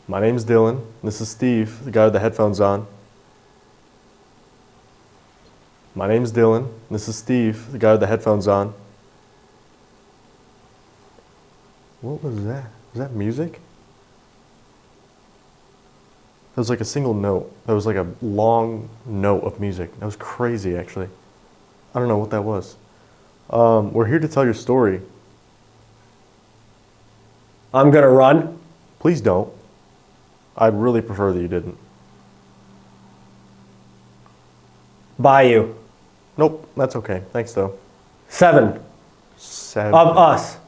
My name's Dylan. This is Steve, the guy with the headphones on. My name's Dylan. This is Steve, the guy with the headphones on. What was that? Was that music? That was like a single note. That was like a long note of music. That was crazy, actually. I don't know what that was. We're here to tell your story. I'm gonna run. Please don't. I'd really prefer that you didn't. By you. Nope, that's okay. Thanks, though. 7 Seven of us.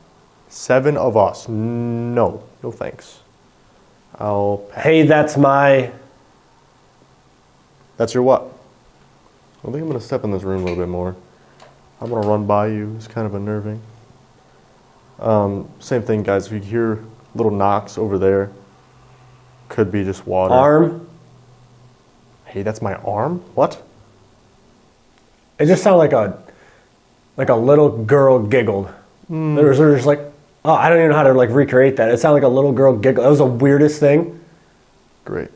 7 of us. No, no thanks. I'll pass. Hey, that's my... That's your what? I think I'm going to step in this room a little bit more. I'm going to run by you. It's kind of unnerving. Same thing, guys. If you hear little knocks over there, could be just water. Arm. Hey, that's my arm? What? It just sounded like a little girl giggled. There was just like, oh, I don't even know how to like recreate that. It sounded like a little girl giggled. That was the weirdest thing. Great.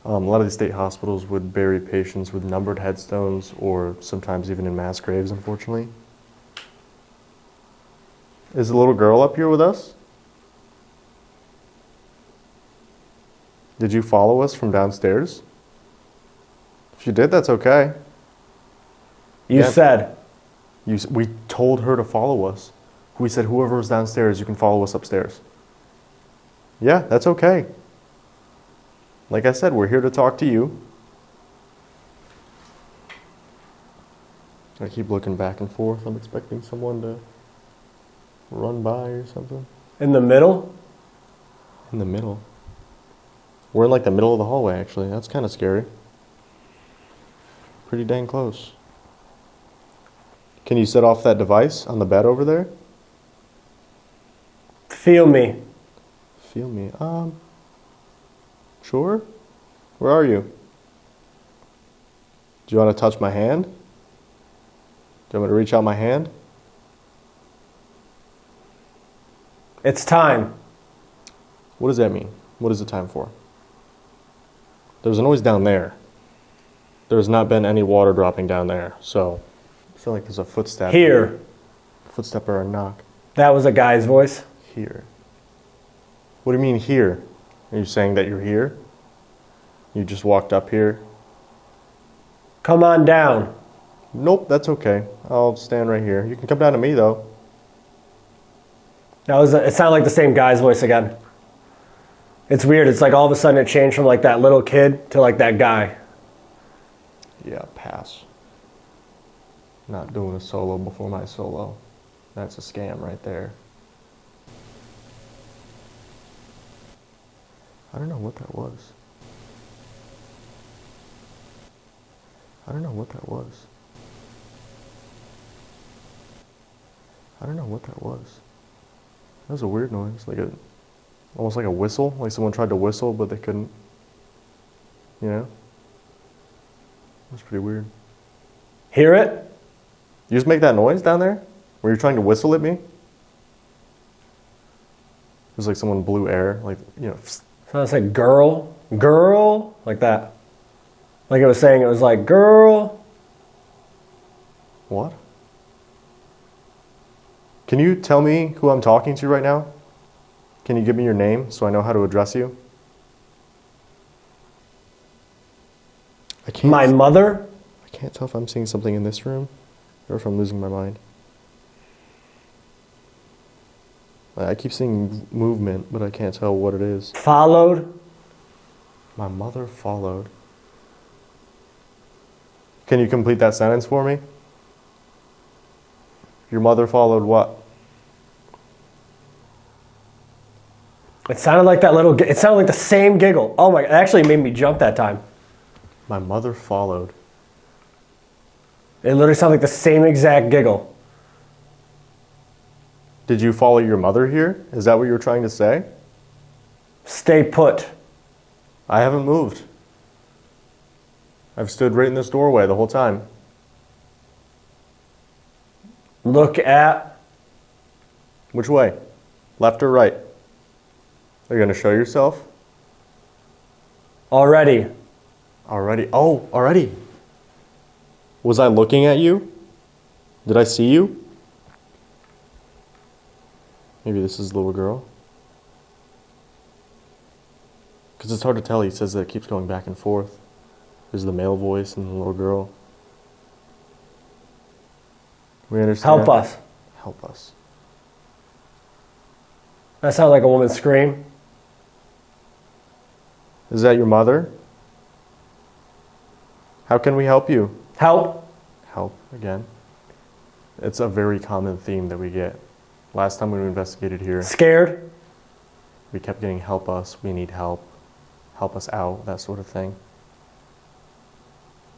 A lot of the state hospitals would bury patients with numbered headstones or sometimes even in mass graves, unfortunately. Is the little girl up here with us? Did you follow us from downstairs? If you did, that's okay. You Yeah. said. We told her to follow us. We said whoever was downstairs, you can follow us upstairs. Yeah, that's okay. Like I said, we're here to talk to you. I keep looking back and forth. I'm expecting someone to run by or something. In the middle? In the middle. We're in like the middle of the hallway, actually. That's kind of scary. Pretty dang close. Can you set off that device on the bed over there? Feel me. Feel me. Sure. Where are you? Do you want to touch my hand? Do you want me to reach out my hand? It's time. What does that mean? What is the time for? There's a noise down there. There's not been any water dropping down there, so I feel like there's a footstep. Here. Footstep or a knock. That was a guy's voice. Here. What do you mean here? Are you saying that you're here? You just walked up here? Come on down. Nope, that's okay. I'll stand right here. You can come down to me, though. It sounded like the same guy's voice again. It's weird. It's like all of a sudden it changed from like that little kid to like that guy. Yeah, pass. Not doing a solo before my solo. That's a scam right there. I don't know what that was. I don't know what that was. I don't know what that was. That was a weird noise, almost like a whistle, like someone tried to whistle but they couldn't. You know? That's pretty weird. Hear it? You just make that noise down there? Were you trying to whistle at me? It was like someone blew air, like, you know. So I said girl, like that. Like it was saying it was like girl. What? Can you tell me who I'm talking to right now? Can you give me your name so I know how to address you? I can't. My mother? I can't tell if I'm seeing something in this room or if I'm losing my mind. I keep seeing movement, but I can't tell what it is. Followed? My mother followed. Can you complete that sentence for me? Your mother followed what? It sounded like it sounded like the same giggle. Oh my, it actually made me jump that time. My mother followed. It literally sounded like the same exact giggle. Did you follow your mother here? Is that what you were trying to say? Stay put. I haven't moved. I've stood right in this doorway the whole time. Look at. Which way? Left or right? Are you going to show yourself? Already. Already? Oh, already. Was I looking at you? Did I see you? Maybe this is the little girl. Because it's hard to tell. He says that it keeps going back and forth. There's the male voice and the little girl. We understand? Help us. Help us. That sounded like a woman's scream. Is that your mother? How can we help you? Help. Help, again. It's a very common theme that we get. Last time we investigated here, Scared. we kept getting help us, we need help us out, that sort of thing.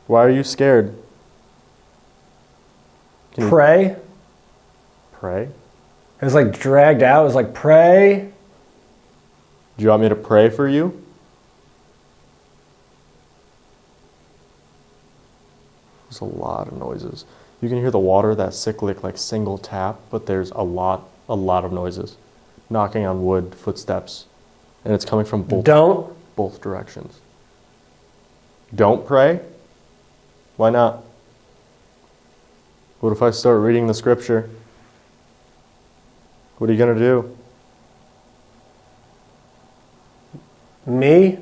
Why are you scared? Can you Pray. pray? It was like dragged out. It was like pray. Do you want me to pray for you? There's a lot of noises. You can hear the water, that cyclic, like single tap, but there's a lot of noises. Knocking on wood, footsteps, and it's coming from both directions. Don't pray? Why not? What if I start reading the scripture? What are you going to do? Me?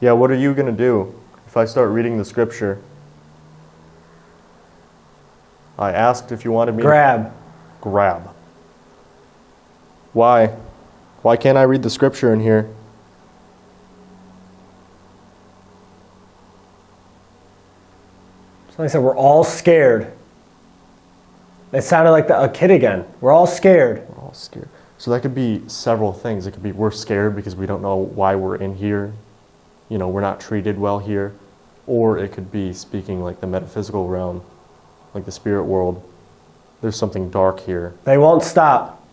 Yeah, what are you going to do if I start reading the scripture? I asked if you wanted me Grab. to grab. Why? Why can't I read the scripture in here? Like I said, we're all scared. It sounded like a kid again. We're all scared. We're all scared. So that could be several things. It could be we're scared because we don't know why we're in here. You know, we're not treated well here. Or it could be speaking like the metaphysical realm, like the spirit world. There's something dark here. They won't stop.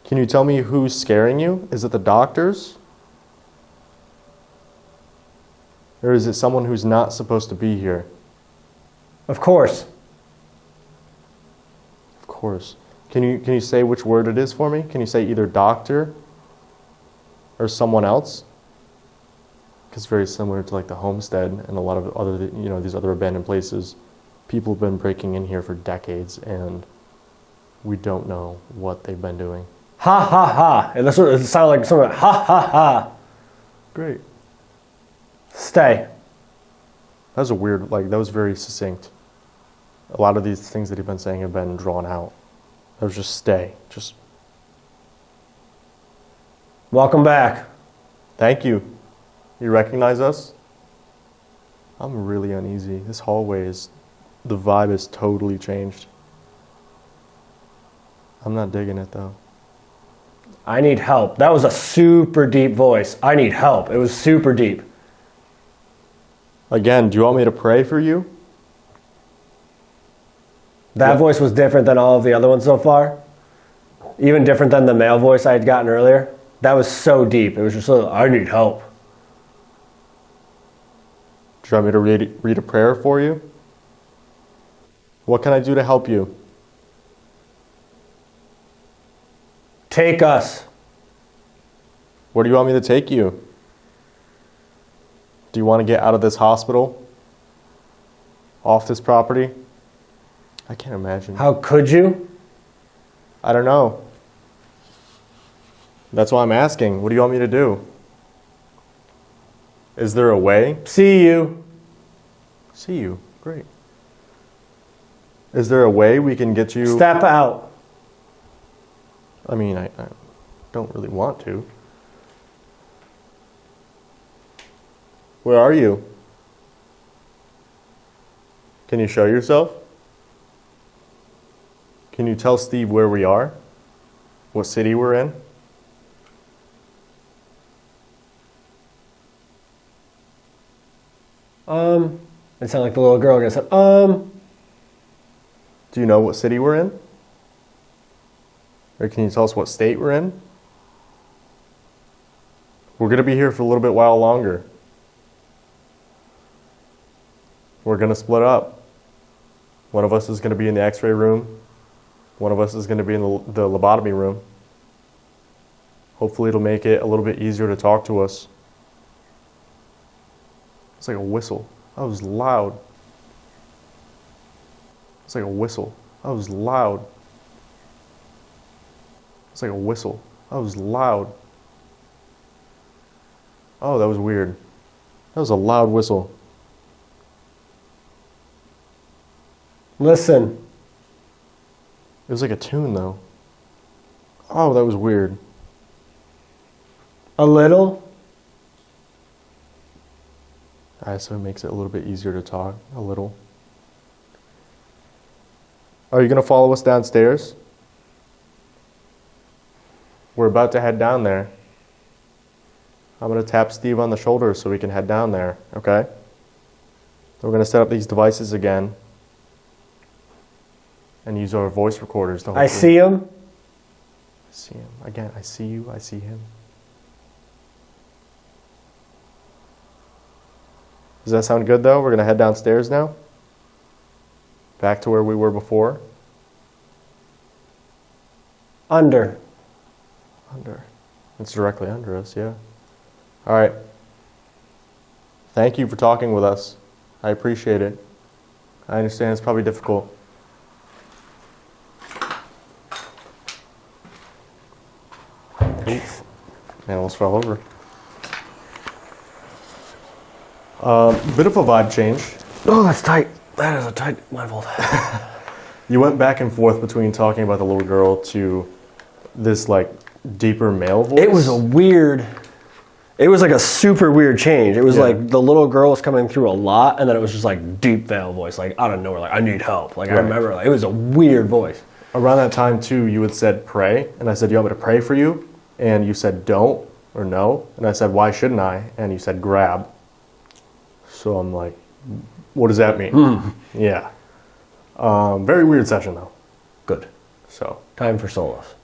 Can you tell me who's scaring you? Is it the doctors? Or is it someone who's not supposed to be here? Of course. Of course. Can you say which word it is for me? Can you say either doctor or someone else? Because it's very similar to like the homestead and a lot of other, you know, these other abandoned places. People have been breaking in here for decades and we don't know what they've been doing. Ha ha ha. It sounded like something like ha ha ha. Great. Stay. That was a weird, like, that was very succinct. A lot of these things that he's been saying have been drawn out. That was just stay. Just, Welcome back. thank you. You recognize us? I'm really uneasy. This hallway is, the vibe is totally changed. I'm not digging it though. I need help. That was a super deep voice. I need help. It was super deep. Again, do you want me to pray for you? That voice was different than all of the other ones so far. Even different than the male voice I had gotten earlier. That was so deep. It was just I need help. Do you want me to read a prayer for you? What can I do to help you? Take us. Where do you want me to take you? Do you want to get out of this hospital? Off this property? I can't imagine. How could you? I don't know. That's why I'm asking. What do you want me to do? Is there a way? See you. See you. Great. Is there a way we can get you... Step out. I mean, I don't really want to. Where are you? Can you show yourself? Can you tell Steve where we are? What city we're in? It sounded like the little girl again said, Do you know what city we're in? Or can you tell us what state we're in? We're going to be here for a little bit while longer. We're going to split up. One of us is going to be in the x-ray room. One of us is going to be in the lobotomy room. Hopefully it'll make it a little bit easier to talk to us. It's like a whistle. That was loud. It's like a whistle. That was loud. It's like a whistle. That was loud. Oh, that was weird. That was a loud whistle. listen. It was like a tune, though. Oh, that was weird. A little. Alright, so it makes it a little bit easier to talk. A little. Are you going to follow us downstairs? We're about to head down there. I'm going to tap Steve on the shoulder so we can head down there, okay? We're going to set up these devices again and use our voice recorders to hopefully... I see him. I see him. Again, I see you, I see him. Does that sound good, though? We're going to head downstairs now. Back to where we were before. Under. Under. It's directly under us, yeah. All right. Thank you for talking with us. I appreciate it. I understand it's probably difficult. Oops. Man, almost fell over. Bit of a vibe change. Oh, that's tight. That is a tight blindfold. You went back and forth between talking about the little girl to this like deeper male voice. It was like a super weird change. It was like the little girl was coming through a lot, and then it was just like deep male voice, like out of nowhere, like I need help. Like I remember, like, it was a weird voice. Around that time too, you had said pray, and I said, you want me to pray for you? And you said don't or no, and I said, why shouldn't I? And you said grab. So I'm like, what does that mean? Yeah. Very weird session though. Good. So Time for solos.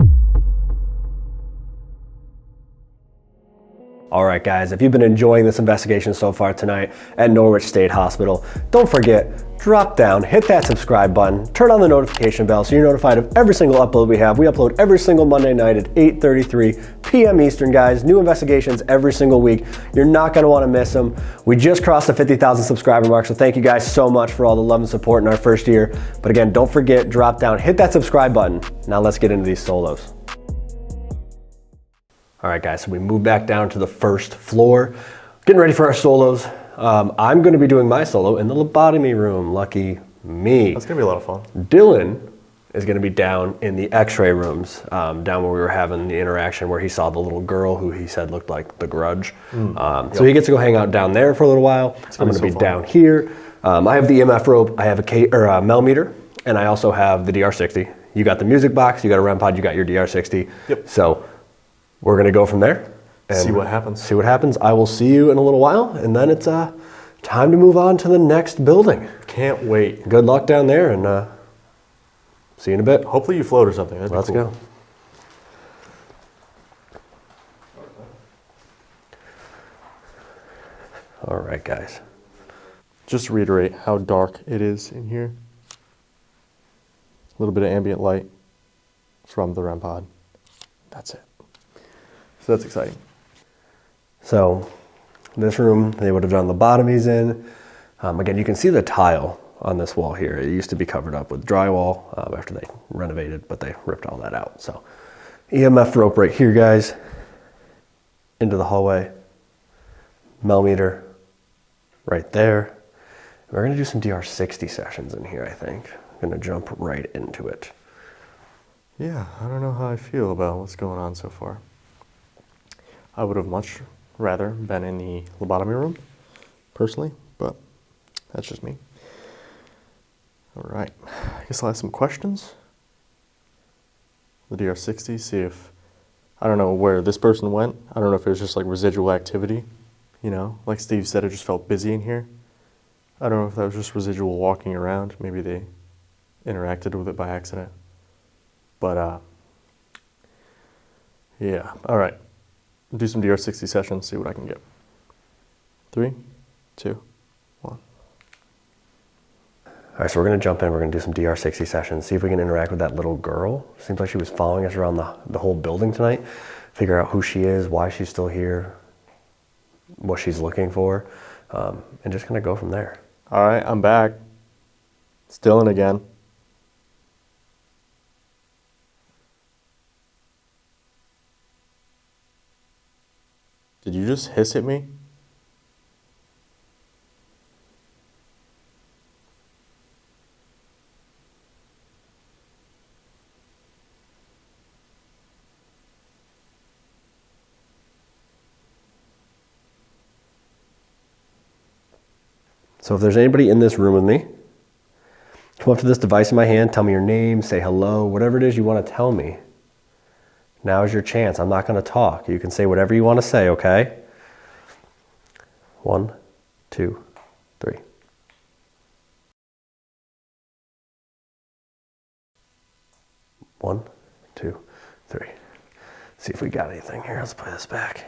All right, guys, if you've been enjoying this investigation so far tonight at Norwich State Hospital, don't forget, drop down, hit that subscribe button, turn on the notification bell so you're notified of every single upload we have. We upload every single Monday night at 8:33 p.m. Eastern, guys. New investigations every single week. You're not going to want to miss them. We just crossed the 50,000 subscriber mark, so thank you guys so much for all the love and support in our first year. But again, don't forget, drop down, hit that subscribe button. Now let's get into these solos. All right, guys, so we moved back down to the first floor, getting ready for our solos. I'm going to be doing my solo in the lobotomy room. Lucky me. that's gonna be a lot of fun. Dylan is going to be down in the x-ray rooms, down where we were having the interaction where he saw the little girl who he said looked like the Grudge. So he gets to go hang out down there for a little while. I'm going to be down here. I have the EMF rope, I have a Mel meter, and I also have the DR60. You got the music box, you got a REM pod, you got your DR60. Yep. So we're going to go from there. And See what happens. See what happens. I will see you in a little while, and then it's time to move on to the next building. Can't wait. Good luck down there, and see you in a bit. Hopefully you float or something. That'd be Let's cool. go. All right, guys. Just to reiterate how dark it is in here. A little bit of ambient light from the REM pod. That's it. So that's exciting. So this room, they would have done lobotomies in. Again, you can see the tile on this wall here. It used to be covered up with drywall after they renovated, but they ripped all that out. So EMF rope right here, guys, into the hallway. Mel meter right there. We're going to do some DR60 sessions in here, I think. I'm going to jump right into it. Yeah, I don't know how I feel about what's going on so far. I would have much rather been in the lobotomy room, personally, but that's just me. All right, I guess I'll ask some questions. The DR60, see if, I don't know where this person went. I don't know if it was just like residual activity, you know, like Steve said, it just felt busy in here. I don't know if that was just residual walking around. Maybe they interacted with it by accident. But, yeah, all right. Do some DR60 sessions, see what I can get. 3, 2, 1. All right, so we're going to jump in. We're going to do some DR60 sessions, see if we can interact with that little girl. Seems like she was following us around the whole building tonight. Figure out who she is, why she's still here, what she's looking for, and just kind of go from there. All right, I'm back. It's Dylan again. Did you just hiss at me? So if there's anybody in this room with me, come up to this device in my hand, tell me your name, say hello, whatever it is you want to tell me. Now is your chance. I'm not going to talk. You can say whatever you want to say, okay? 1, 2, 3. One, 2, 3. See if we got anything here. Let's play this back.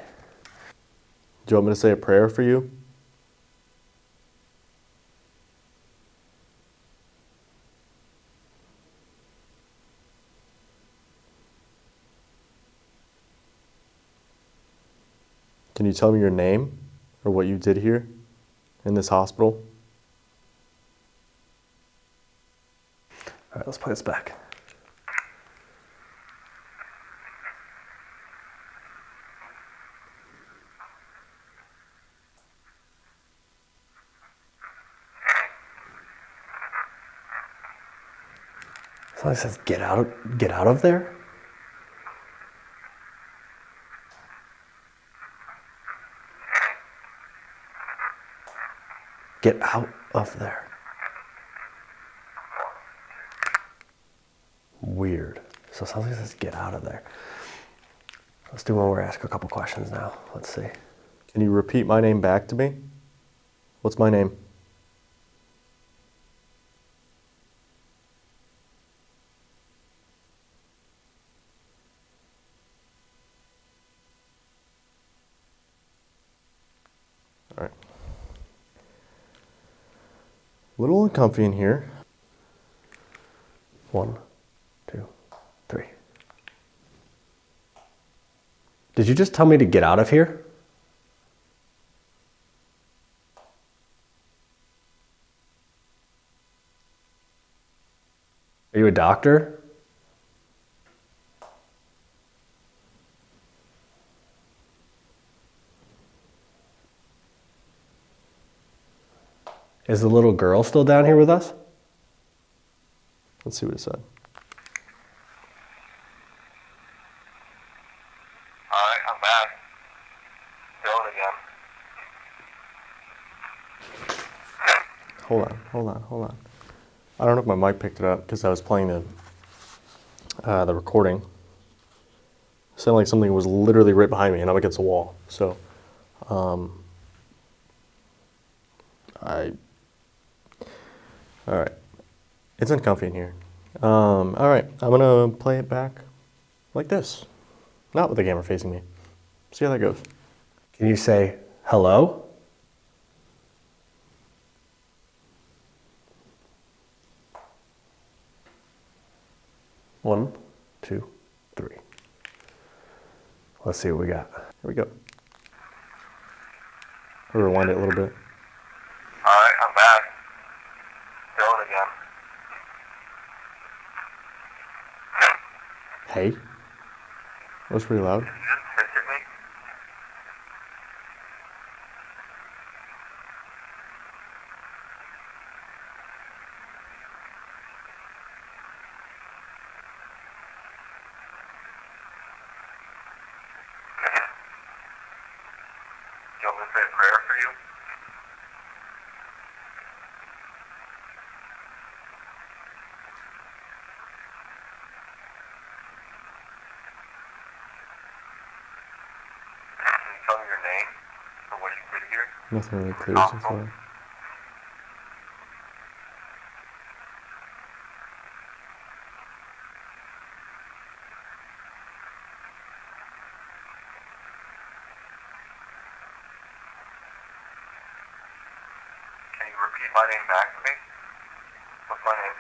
Do you want me to say a prayer for you? Can you tell me your name or what you did here in this hospital? All right, let's play this back. Somebody says, get out of there? Get out of there. Weird. So something says get out of there. Let's do one where I ask a couple questions now. Let's see. Can you repeat my name back to me? What's my name? All right. A little uncomfy in here. 1, 2, 3. Did you just tell me to get out of here? Are you a doctor? Is the little girl still down here with us? Let's see what it said. All right, I'm back. Doing again. Hold on. I don't know if my mic picked it up because I was playing the recording. It sounded like something was literally right behind me and I'm against a wall. So, all right. It's uncomfy in here. All right, I'm gonna play it back like this, not with the camera facing me. See how that goes. Can you say hello? One, 2, 3. Let's see what we got. Here we go. Rewind it a little bit. All right, I'm back. Doing again. Hey. That was pretty loud. Did you just hiss at me? Do you want me to say a prayer for you? Can you tell me your name or what you did here? Nothing really clear so far. Can you repeat my name back to me? What's my name?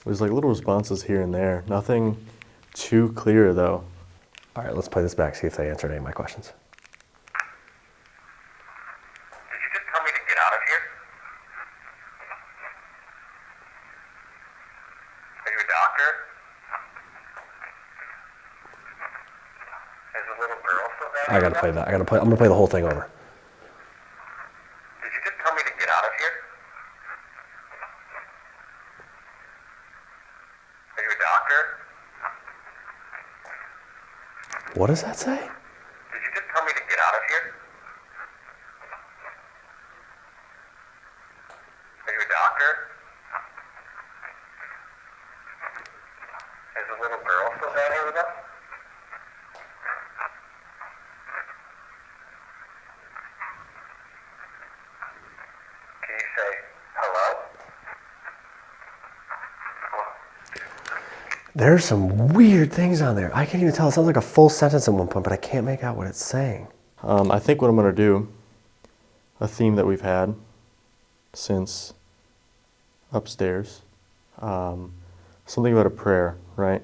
There's like little responses here and there. Nothing too clear though. All right, let's play this back, see if they answered any of my questions. Did you just tell me to get out of here? Are you a doctor? Is the little girl still there? I gotta play that. I'm gonna play the whole thing over. Did you just tell me to get out of here? Are you a doctor? What does that say? Did you just tell me to get out of here? Are you a doctor? Is the little girl still down here with us? Can you say hello? There's some weird things on there. I can't even tell. It sounds like a full sentence at one point, but I can't make out what it's saying. I think what I'm gonna do, a theme that we've had since upstairs, something about a prayer, right?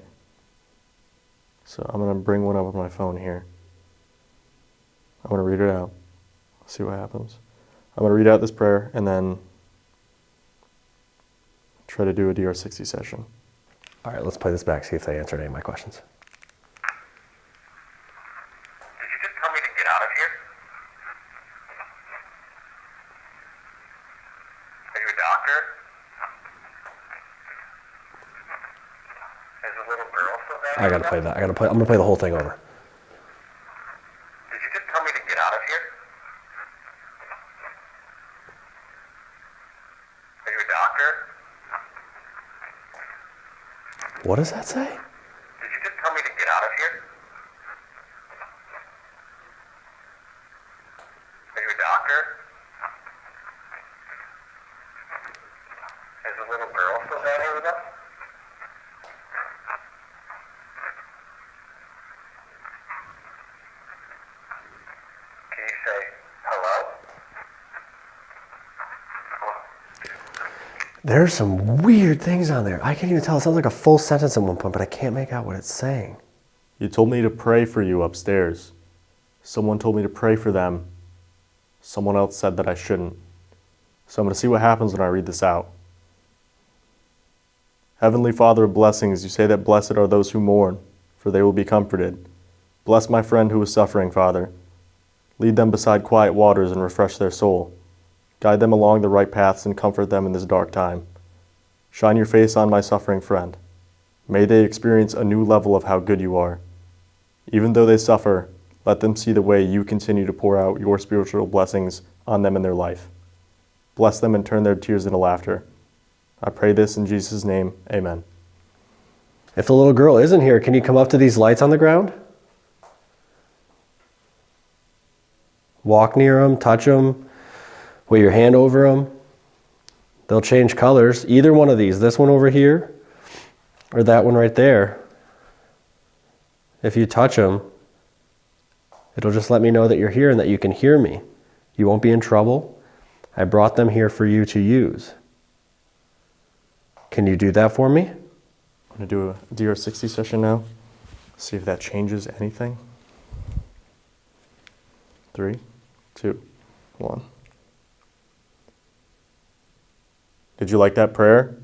So I'm gonna bring one up on my phone here. I'm gonna read it out, see what happens. I'm gonna read out this prayer and then try to do a DR60 session. All right, let's play this back, see if they answered any of my questions. Did you just tell me to get out of here? Are you a doctor? the little girl still there? I gotta play that. I'm gonna play the whole thing over. Did you just tell me to get out of here? Are you a doctor? What does that say? Did you just tell me to get out of here? Are you a doctor? Is the little girl still down here with us? Can you say hello? There's some weird things on there. I can't even tell. It sounds like a full sentence at one point, but I can't make out what it's saying. You told me to pray for you upstairs. Someone told me to pray for them. Someone else said that I shouldn't. So I'm going to see what happens when I read this out. Heavenly Father of blessings, you say that blessed are those who mourn, for they will be comforted. Bless my friend who is suffering, Father. Lead them beside quiet waters and refresh their soul. Guide them along the right paths and comfort them in this dark time. Shine your face on my suffering friend. May they experience a new level of how good you are. Even though they suffer, let them see the way you continue to pour out your spiritual blessings on them in their life. Bless them and turn their tears into laughter. I pray this in Jesus' name, amen. If the little girl isn't here, can you come up to these lights on the ground? Walk near them, touch them, put your hand over them. They'll change colors. Either one of these, this one over here or that one right there. If you touch them, it'll just let me know that you're here and that you can hear me. You won't be in trouble. I brought them here for you to use. Can you do that for me? I'm going to do a DR60 session now. See if that changes anything. 3, 2, 1. Did you like that prayer?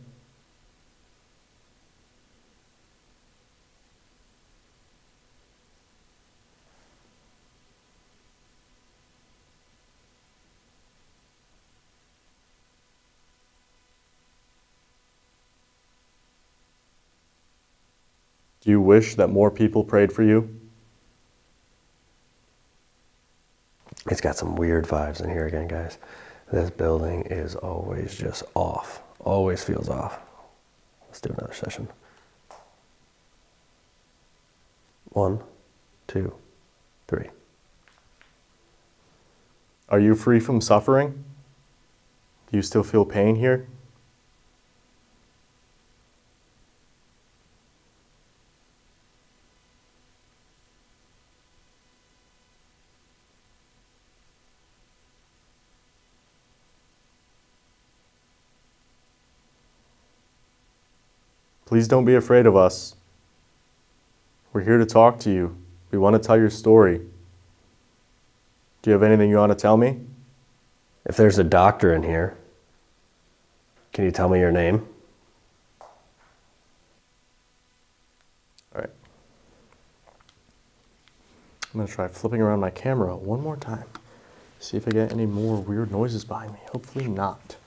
Do you wish that more people prayed for you? It's got some weird vibes in here again, guys. This building is always just off. Always feels off. Let's do another session. 1, 2, 3. Are you free from suffering? Do you still feel pain here? Please don't be afraid of us. We're here to talk to you. We want to tell your story. Do you have anything you want to tell me? If there's a doctor in here, can you tell me your name? All right. I'm going to try flipping around my camera one more time. See if I get any more weird noises behind me. Hopefully not.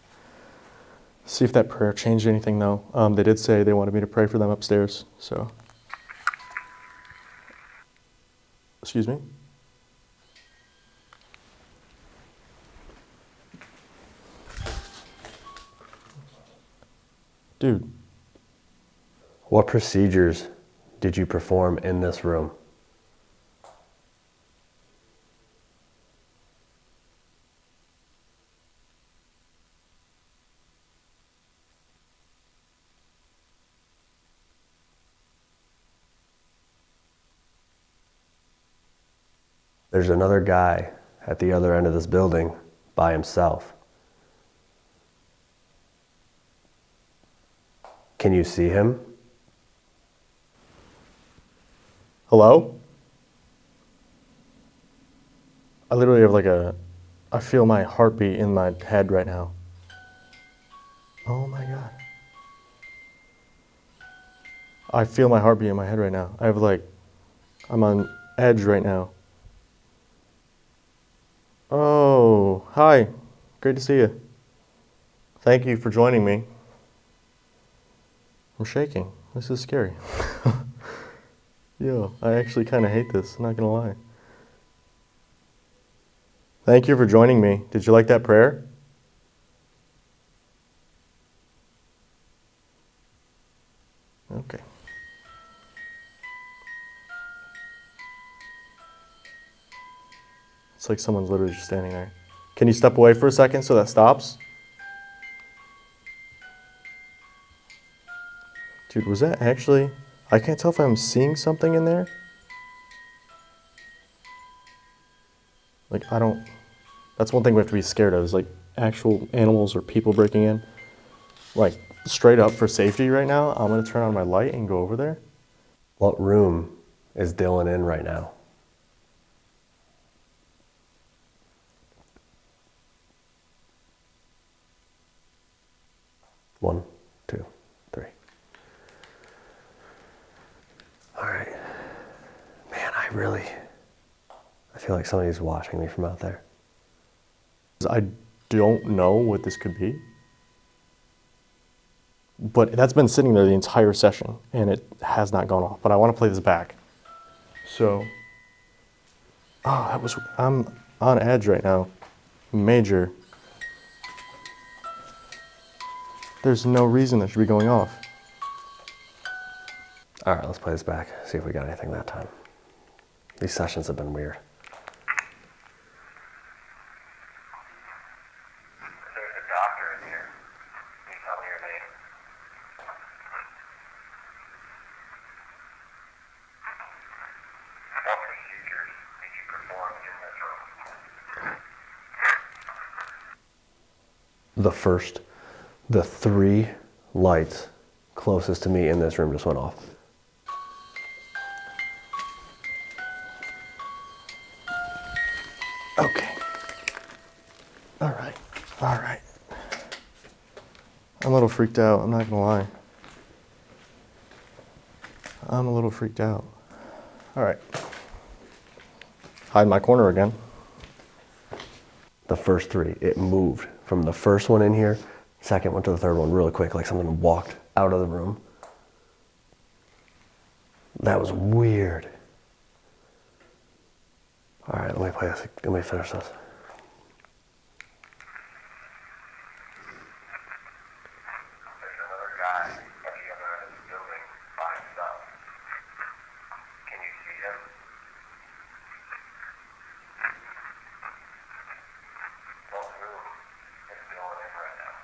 See if that prayer changed anything though. They did say they wanted me to pray for them upstairs, so. Excuse me? Dude. What procedures did you perform in this room? There's another guy at the other end of this building by himself. Can you see him? Hello? I literally have I feel my heartbeat in my head right now. Oh my God. I feel my heartbeat in my head right now. I'm on edge right now. Oh, hi. Great to see you. Thank you for joining me. I'm shaking. This is scary. Yo, I actually kind of hate this, I'm not gonna lie. Thank you for joining me. Did you like that prayer? Okay. It's like someone's literally just standing there. Can you step away for a second so that stops? Dude, was that actually... I can't tell if I'm seeing something in there. Like, I don't... That's one thing we have to be scared of, is like actual animals or people breaking in. Like, straight up for safety right now, I'm gonna turn on my light and go over there. What room is Dylan in right now? One, two, three. All right. Man, I feel like somebody's watching me from out there. I don't know what this could be. But that's been sitting there the entire session, and it has not gone off. But I want to play this back. So, I'm on edge right now. Major. There's no reason that should be going off. All right, let's play this back, see if we got anything that time. These sessions have been weird. There's a doctor in here. Can you tell me your name? What procedures did you perform in this room? The three lights closest to me in this room just went off. Okay. All right. All right. I'm a little freaked out, I'm not gonna lie. I'm a little freaked out. All right. Hide in my corner again. The first three, it moved from the first one in here, second one to the third one really quick, like someone walked out of the room. That was weird. All right, let me play this. Let me finish this. There's another guy at the other end of the building by himself. Can you see him? What room is Dylan in right now?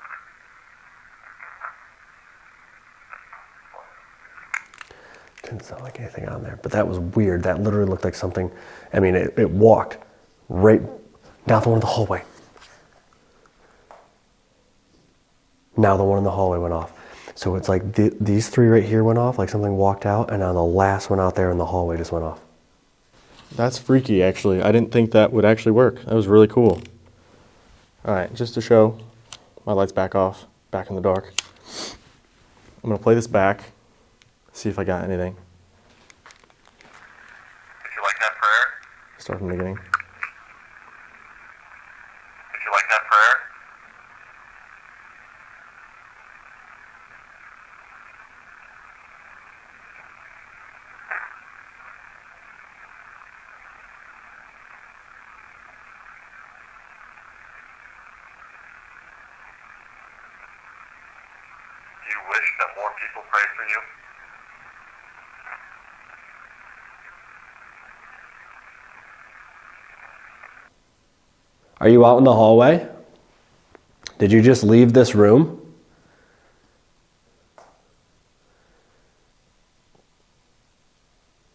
Didn't sound like anything on there, but that was weird. That literally looked like something. I mean, it walked right down the one in the hallway. Now the one in the hallway went off. So it's like these three right here went off, like something walked out, and now the last one out there in the hallway just went off. That's freaky, actually. I didn't think that would actually work. That was really cool. All right, just to show, my light's back off, back in the dark. I'm gonna play this back, see if I got anything. Did you like that prayer? Start from the beginning. Did you like that prayer? Do you wish that more people prayed for you? Are you out in the hallway? Did you just leave this room?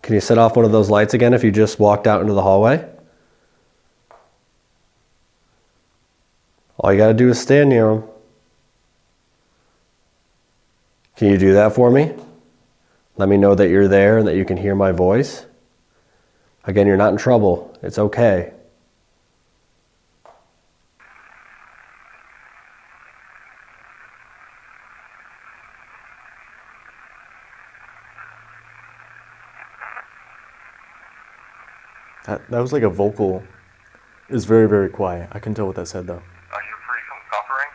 Can you set off one of those lights again if you just walked out into the hallway? All you gotta do is stand near them. Can you do that for me? Let me know that you're there and that you can hear my voice. Again, you're not in trouble. It's okay. That was like a vocal. It was very, very quiet. I couldn't tell what that said, though. Are you free from suffering?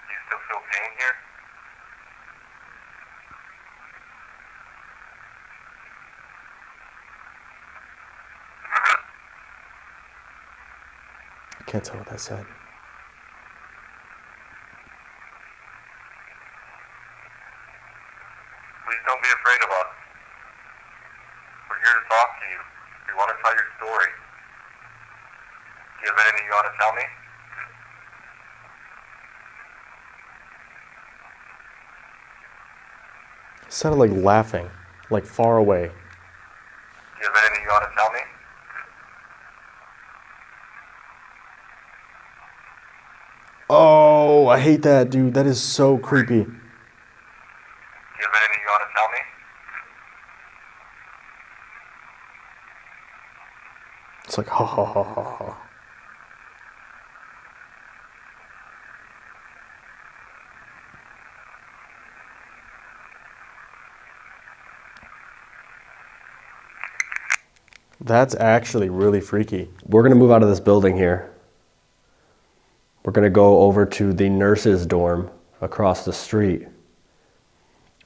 Do you still feel pain here? can't tell what that said. Please don't be afraid of us. We're here to talk to you. We want to tell your story. Do you have anything you want to tell me? It sounded like laughing, like far away. Do you have anything you want to tell me? Oh, I hate that, dude. That is so creepy. Do you have anything you want to tell me? It's like, ha ha ha ha ha. That's actually really freaky. We're going to move out of this building here. We're going to go over to the nurses' dorm across the street.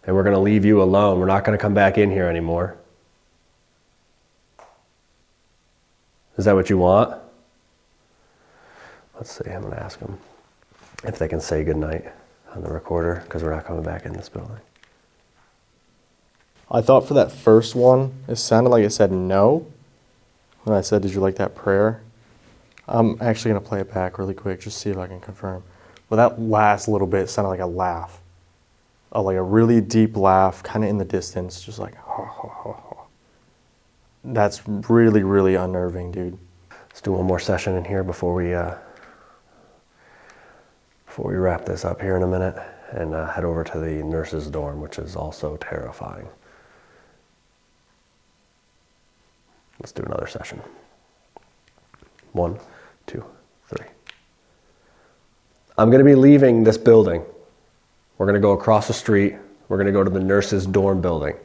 And we're going to leave you alone. We're not going to come back in here anymore. Is that what you want? Let's see, I'm going to ask them if they can say goodnight on the recorder, because we're not coming back in this building. I thought for that first one, it sounded like it said no. When I said, did you like that prayer? I'm actually going to play it back really quick, just see if I can confirm. But that last little bit sounded like a laugh. Like a really deep laugh, kind of in the distance, just like, ha, ha, ha, ha. That's really, really unnerving, dude. Let's do one more session in here before we wrap this up here in a minute and head over to the nurses' dorm, which is also terrifying. Let's do another session. 1, 2, 3. I'm going to be leaving this building. We're going to go across the street. We're going to go to the nurses' dorm building.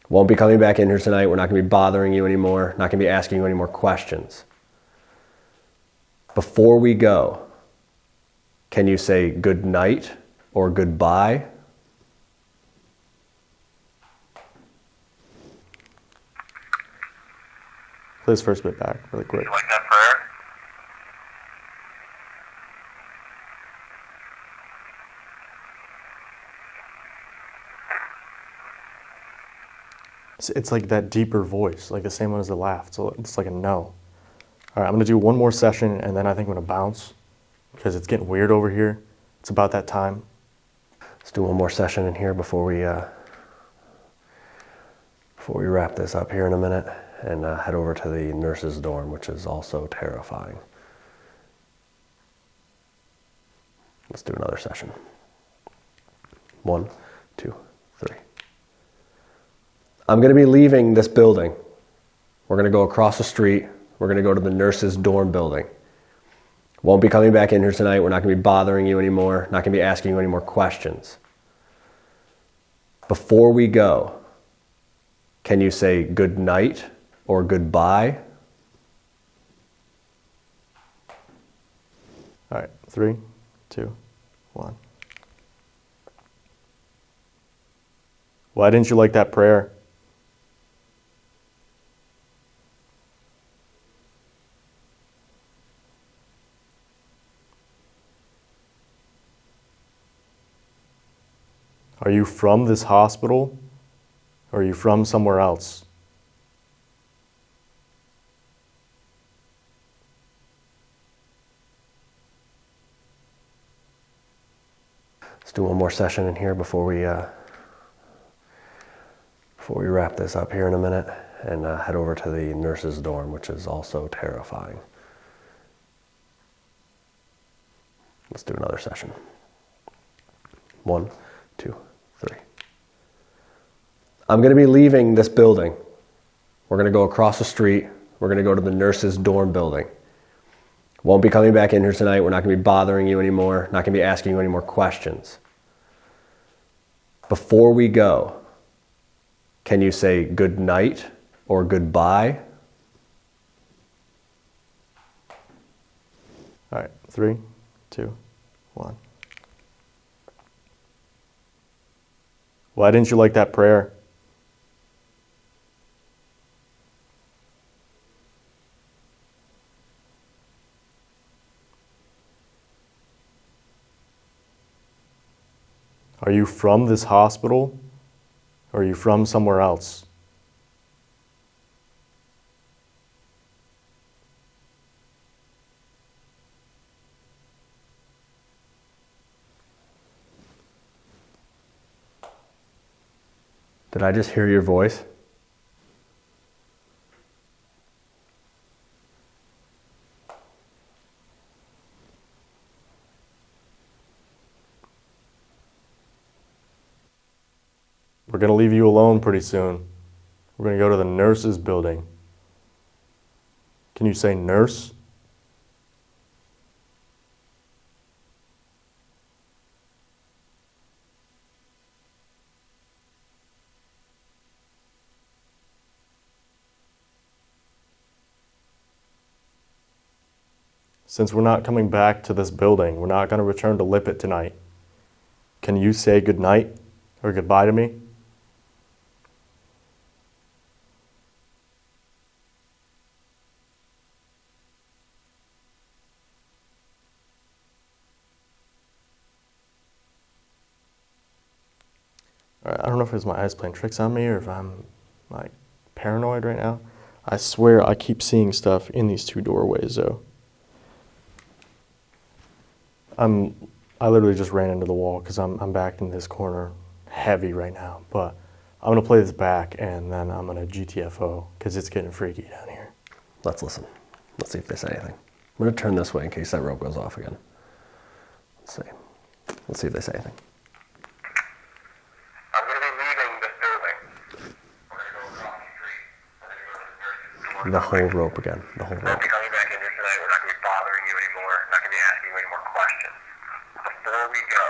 Won't be coming back in here tonight. We're not going to be bothering you anymore. Not going to be asking you any more questions. Before we go, can you say good night or goodbye? Play this first bit back really quick. You like that prayer? It's like that deeper voice, like the same one as the laugh. So it's like a no. All right, I'm going to do one more session, and then I think I'm going to bounce because it's getting weird over here. It's about that time. Let's do one more session in here before we wrap this up here in a minute and head over to the nurses' dorm, which is also terrifying. Let's do another session. 1, 2, 3. I'm going to be leaving this building. We're going to go across the street. We're going to go to the nurses' dorm building. Won't be coming back in here tonight. We're not going to be bothering you anymore. Not going to be asking you any more questions. Before we go, can you say good night or goodbye? All right, 3, 2, 1. Why didn't you like that prayer? Are you from this hospital? Or are you from somewhere else? Let's do one more session in here before we wrap this up here in a minute and head over to the nurses' dorm, which is also terrifying. Let's do another session. 1, 2, 3. I'm going to be leaving this building. We're going to go across the street. We're going to go to the nurses' dorm building. Won't be coming back in here tonight. We're not going to be bothering you anymore. Not going to be asking you any more questions. Before we go, can you say good night or goodbye? All right, 3, 2, 1. Why didn't you like that prayer? Are you from this hospital? Or are you from somewhere else? Did I just hear your voice? We're going to leave you alone pretty soon. We're going to go to the nurses' building. Can you say nurse? Since we're not coming back to this building, we're not going to return to Lippitt tonight. Can you say goodnight or goodbye to me? I don't know if it's my eyes playing tricks on me or if I'm like paranoid right now. I swear I keep seeing stuff in these two doorways though. I literally just ran into the wall because I'm backed in this corner heavy right now. But I'm gonna play this back and then I'm gonna GTFO because it's getting freaky down here. Let's listen. Let's see if they say anything. I'm gonna turn this way in case that rope goes off again. Let's see. Let's see if they say anything. I'm going to be leaving this building. We're going to go across the street. We're going to go to the nurse's door. The whole rope again. The whole We're rope. not be coming back in here tonight. We're not going to be bothering you anymore. We're not going to be asking you any more questions. Before we go,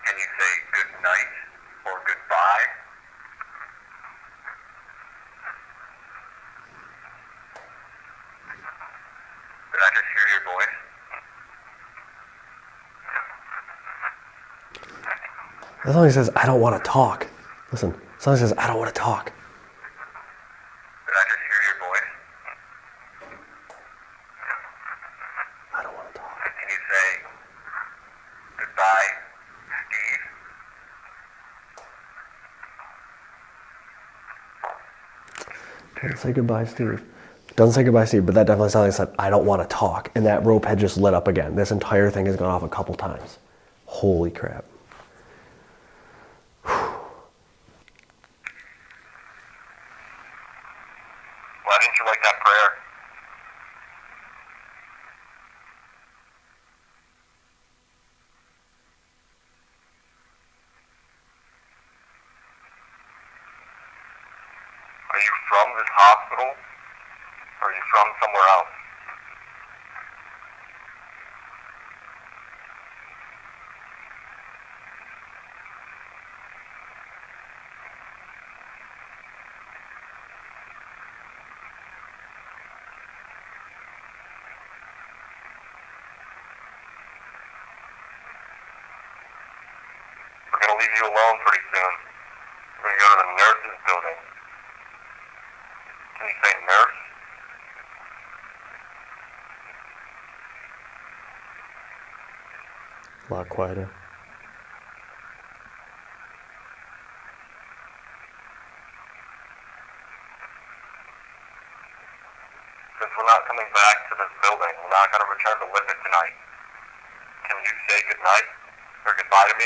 can you say good night or goodbye? Did I just hear your voice? As long as he says, I don't want to talk. Listen, as long as he says, I don't want to talk. Did I just hear your voice? I don't want to talk. Can you say goodbye, Steve? Doesn't say goodbye, Steve. Doesn't say goodbye, Steve, but that definitely sounds like I don't want to talk. And that rope had just lit up again. This entire thing has gone off a couple times. Holy crap. Why didn't you like that prayer? Are you from this hospital? Or are you from somewhere else? We're going to leave you alone pretty soon. We're going to go to the nurse's building. Can you say nurse? A lot quieter. Since we're not coming back to this building, we're not going to return to Lippitt tonight. Can you say goodnight or goodbye to me?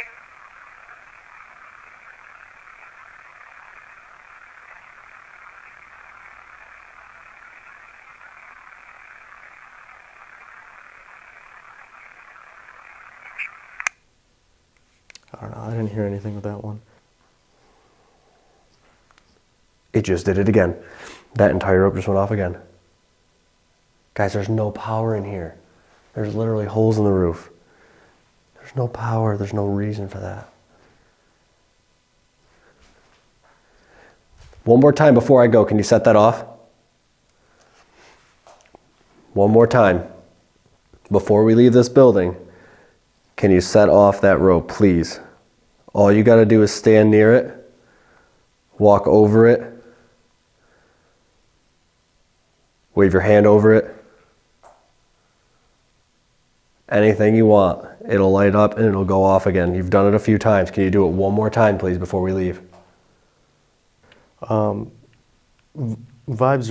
I don't know, I didn't hear anything with that one. It just did it again. That entire rope just went off again. Guys, there's no power in here. There's literally holes in the roof. There's no power. There's no reason for that. One more time before I go, can you set that off? One more time. Before we leave this building, can you set off that rope, please? All you got to do is stand near it, walk over it, wave your hand over it, anything you want. It'll light up and it'll go off again. You've done it a few times. Can you do it one more time, please, before we leave? Vibes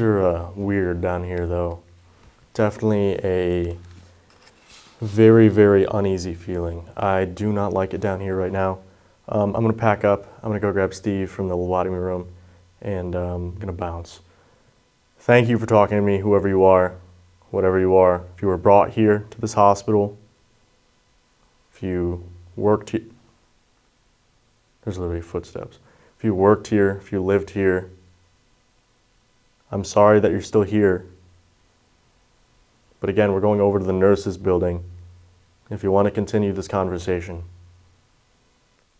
are weird down here, though. Definitely a very, very uneasy feeling. I do not like it down here right now. I'm going to pack up. I'm going to go grab Steve from the lobotomy room, and I'm going to bounce. Thank you for talking to me, whoever you are, whatever you are. If you were brought here to this hospital, if you worked here, there's literally footsteps. If you worked here, if you lived here, I'm sorry that you're still here. But again, we're going over to the nurses' building if you want to continue this conversation.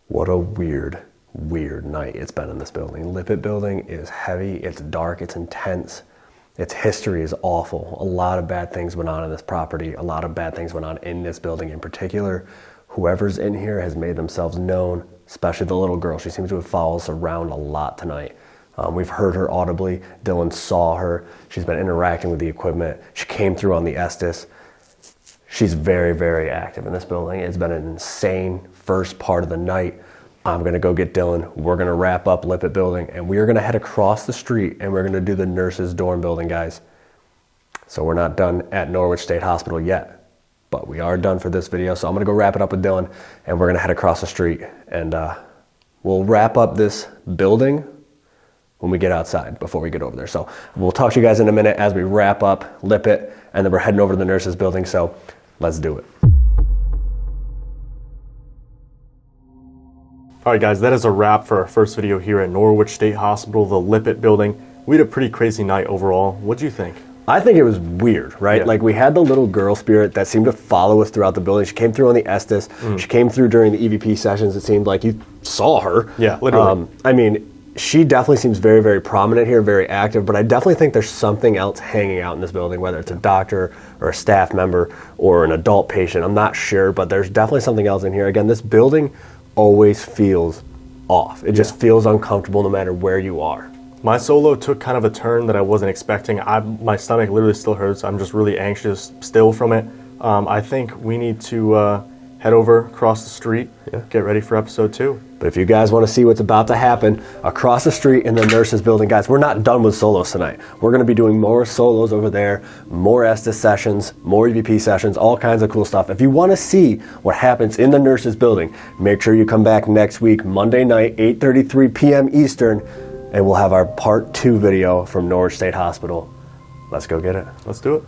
What a weird, weird night it's been in this building. Lippitt Building is heavy, it's dark, it's intense. Its history is awful. A lot of bad things went on in this property. A lot of bad things went on in this building in particular. Whoever's in here has made themselves known, especially the little girl. She seems to have followed us around a lot tonight. We've heard her audibly. Dylan saw her. She's been interacting with the equipment. She came through on the Estus. She's very, very active in this building. It's been an insane first part of the night. I'm gonna go get Dylan. We're gonna wrap up Lippitt Building and we are gonna head across the street and we're gonna do the nurses' dorm building, guys. So we're not done at Norwich State Hospital yet, but we are done for this video. So I'm gonna go wrap it up with Dylan and we're gonna head across the street and we'll wrap up this building when we get outside before we get over there. So we'll talk to you guys in a minute as we wrap up Lippitt and then we're heading over to the nurses' building. So let's do it. All right, guys, that is a wrap for our first video here at Norwich State Hospital, the Lippitt Building. We had a pretty crazy night overall. What do you think? I think it was weird, right? Yeah. Like we had the little girl spirit that seemed to follow us throughout the building. She came through on the Estus. She came through during the EVP sessions. It seemed like you saw her. Yeah, literally. I mean, she definitely seems very, very prominent here, very active, but I definitely think there's something else hanging out in this building, whether it's a doctor or a staff member or an adult patient. I'm not sure, but there's definitely something else in here. Again, this building always feels off. It just feels uncomfortable no matter where you are. My solo took kind of a turn that I wasn't expecting. My stomach literally still hurts. I'm just really anxious still from it. I think we need to head over across the street, get ready for episode 2. But if you guys want to see what's about to happen across the street in the nurses' building, guys, we're not done with solos tonight. We're going to be doing more solos over there, more Estus sessions, more EVP sessions, all kinds of cool stuff. If you want to see what happens in the nurses' building, make sure you come back next week, Monday night, 8:33 p.m. Eastern, and we'll have our part 2 video from Norwich State Hospital. Let's go get it. Let's do it.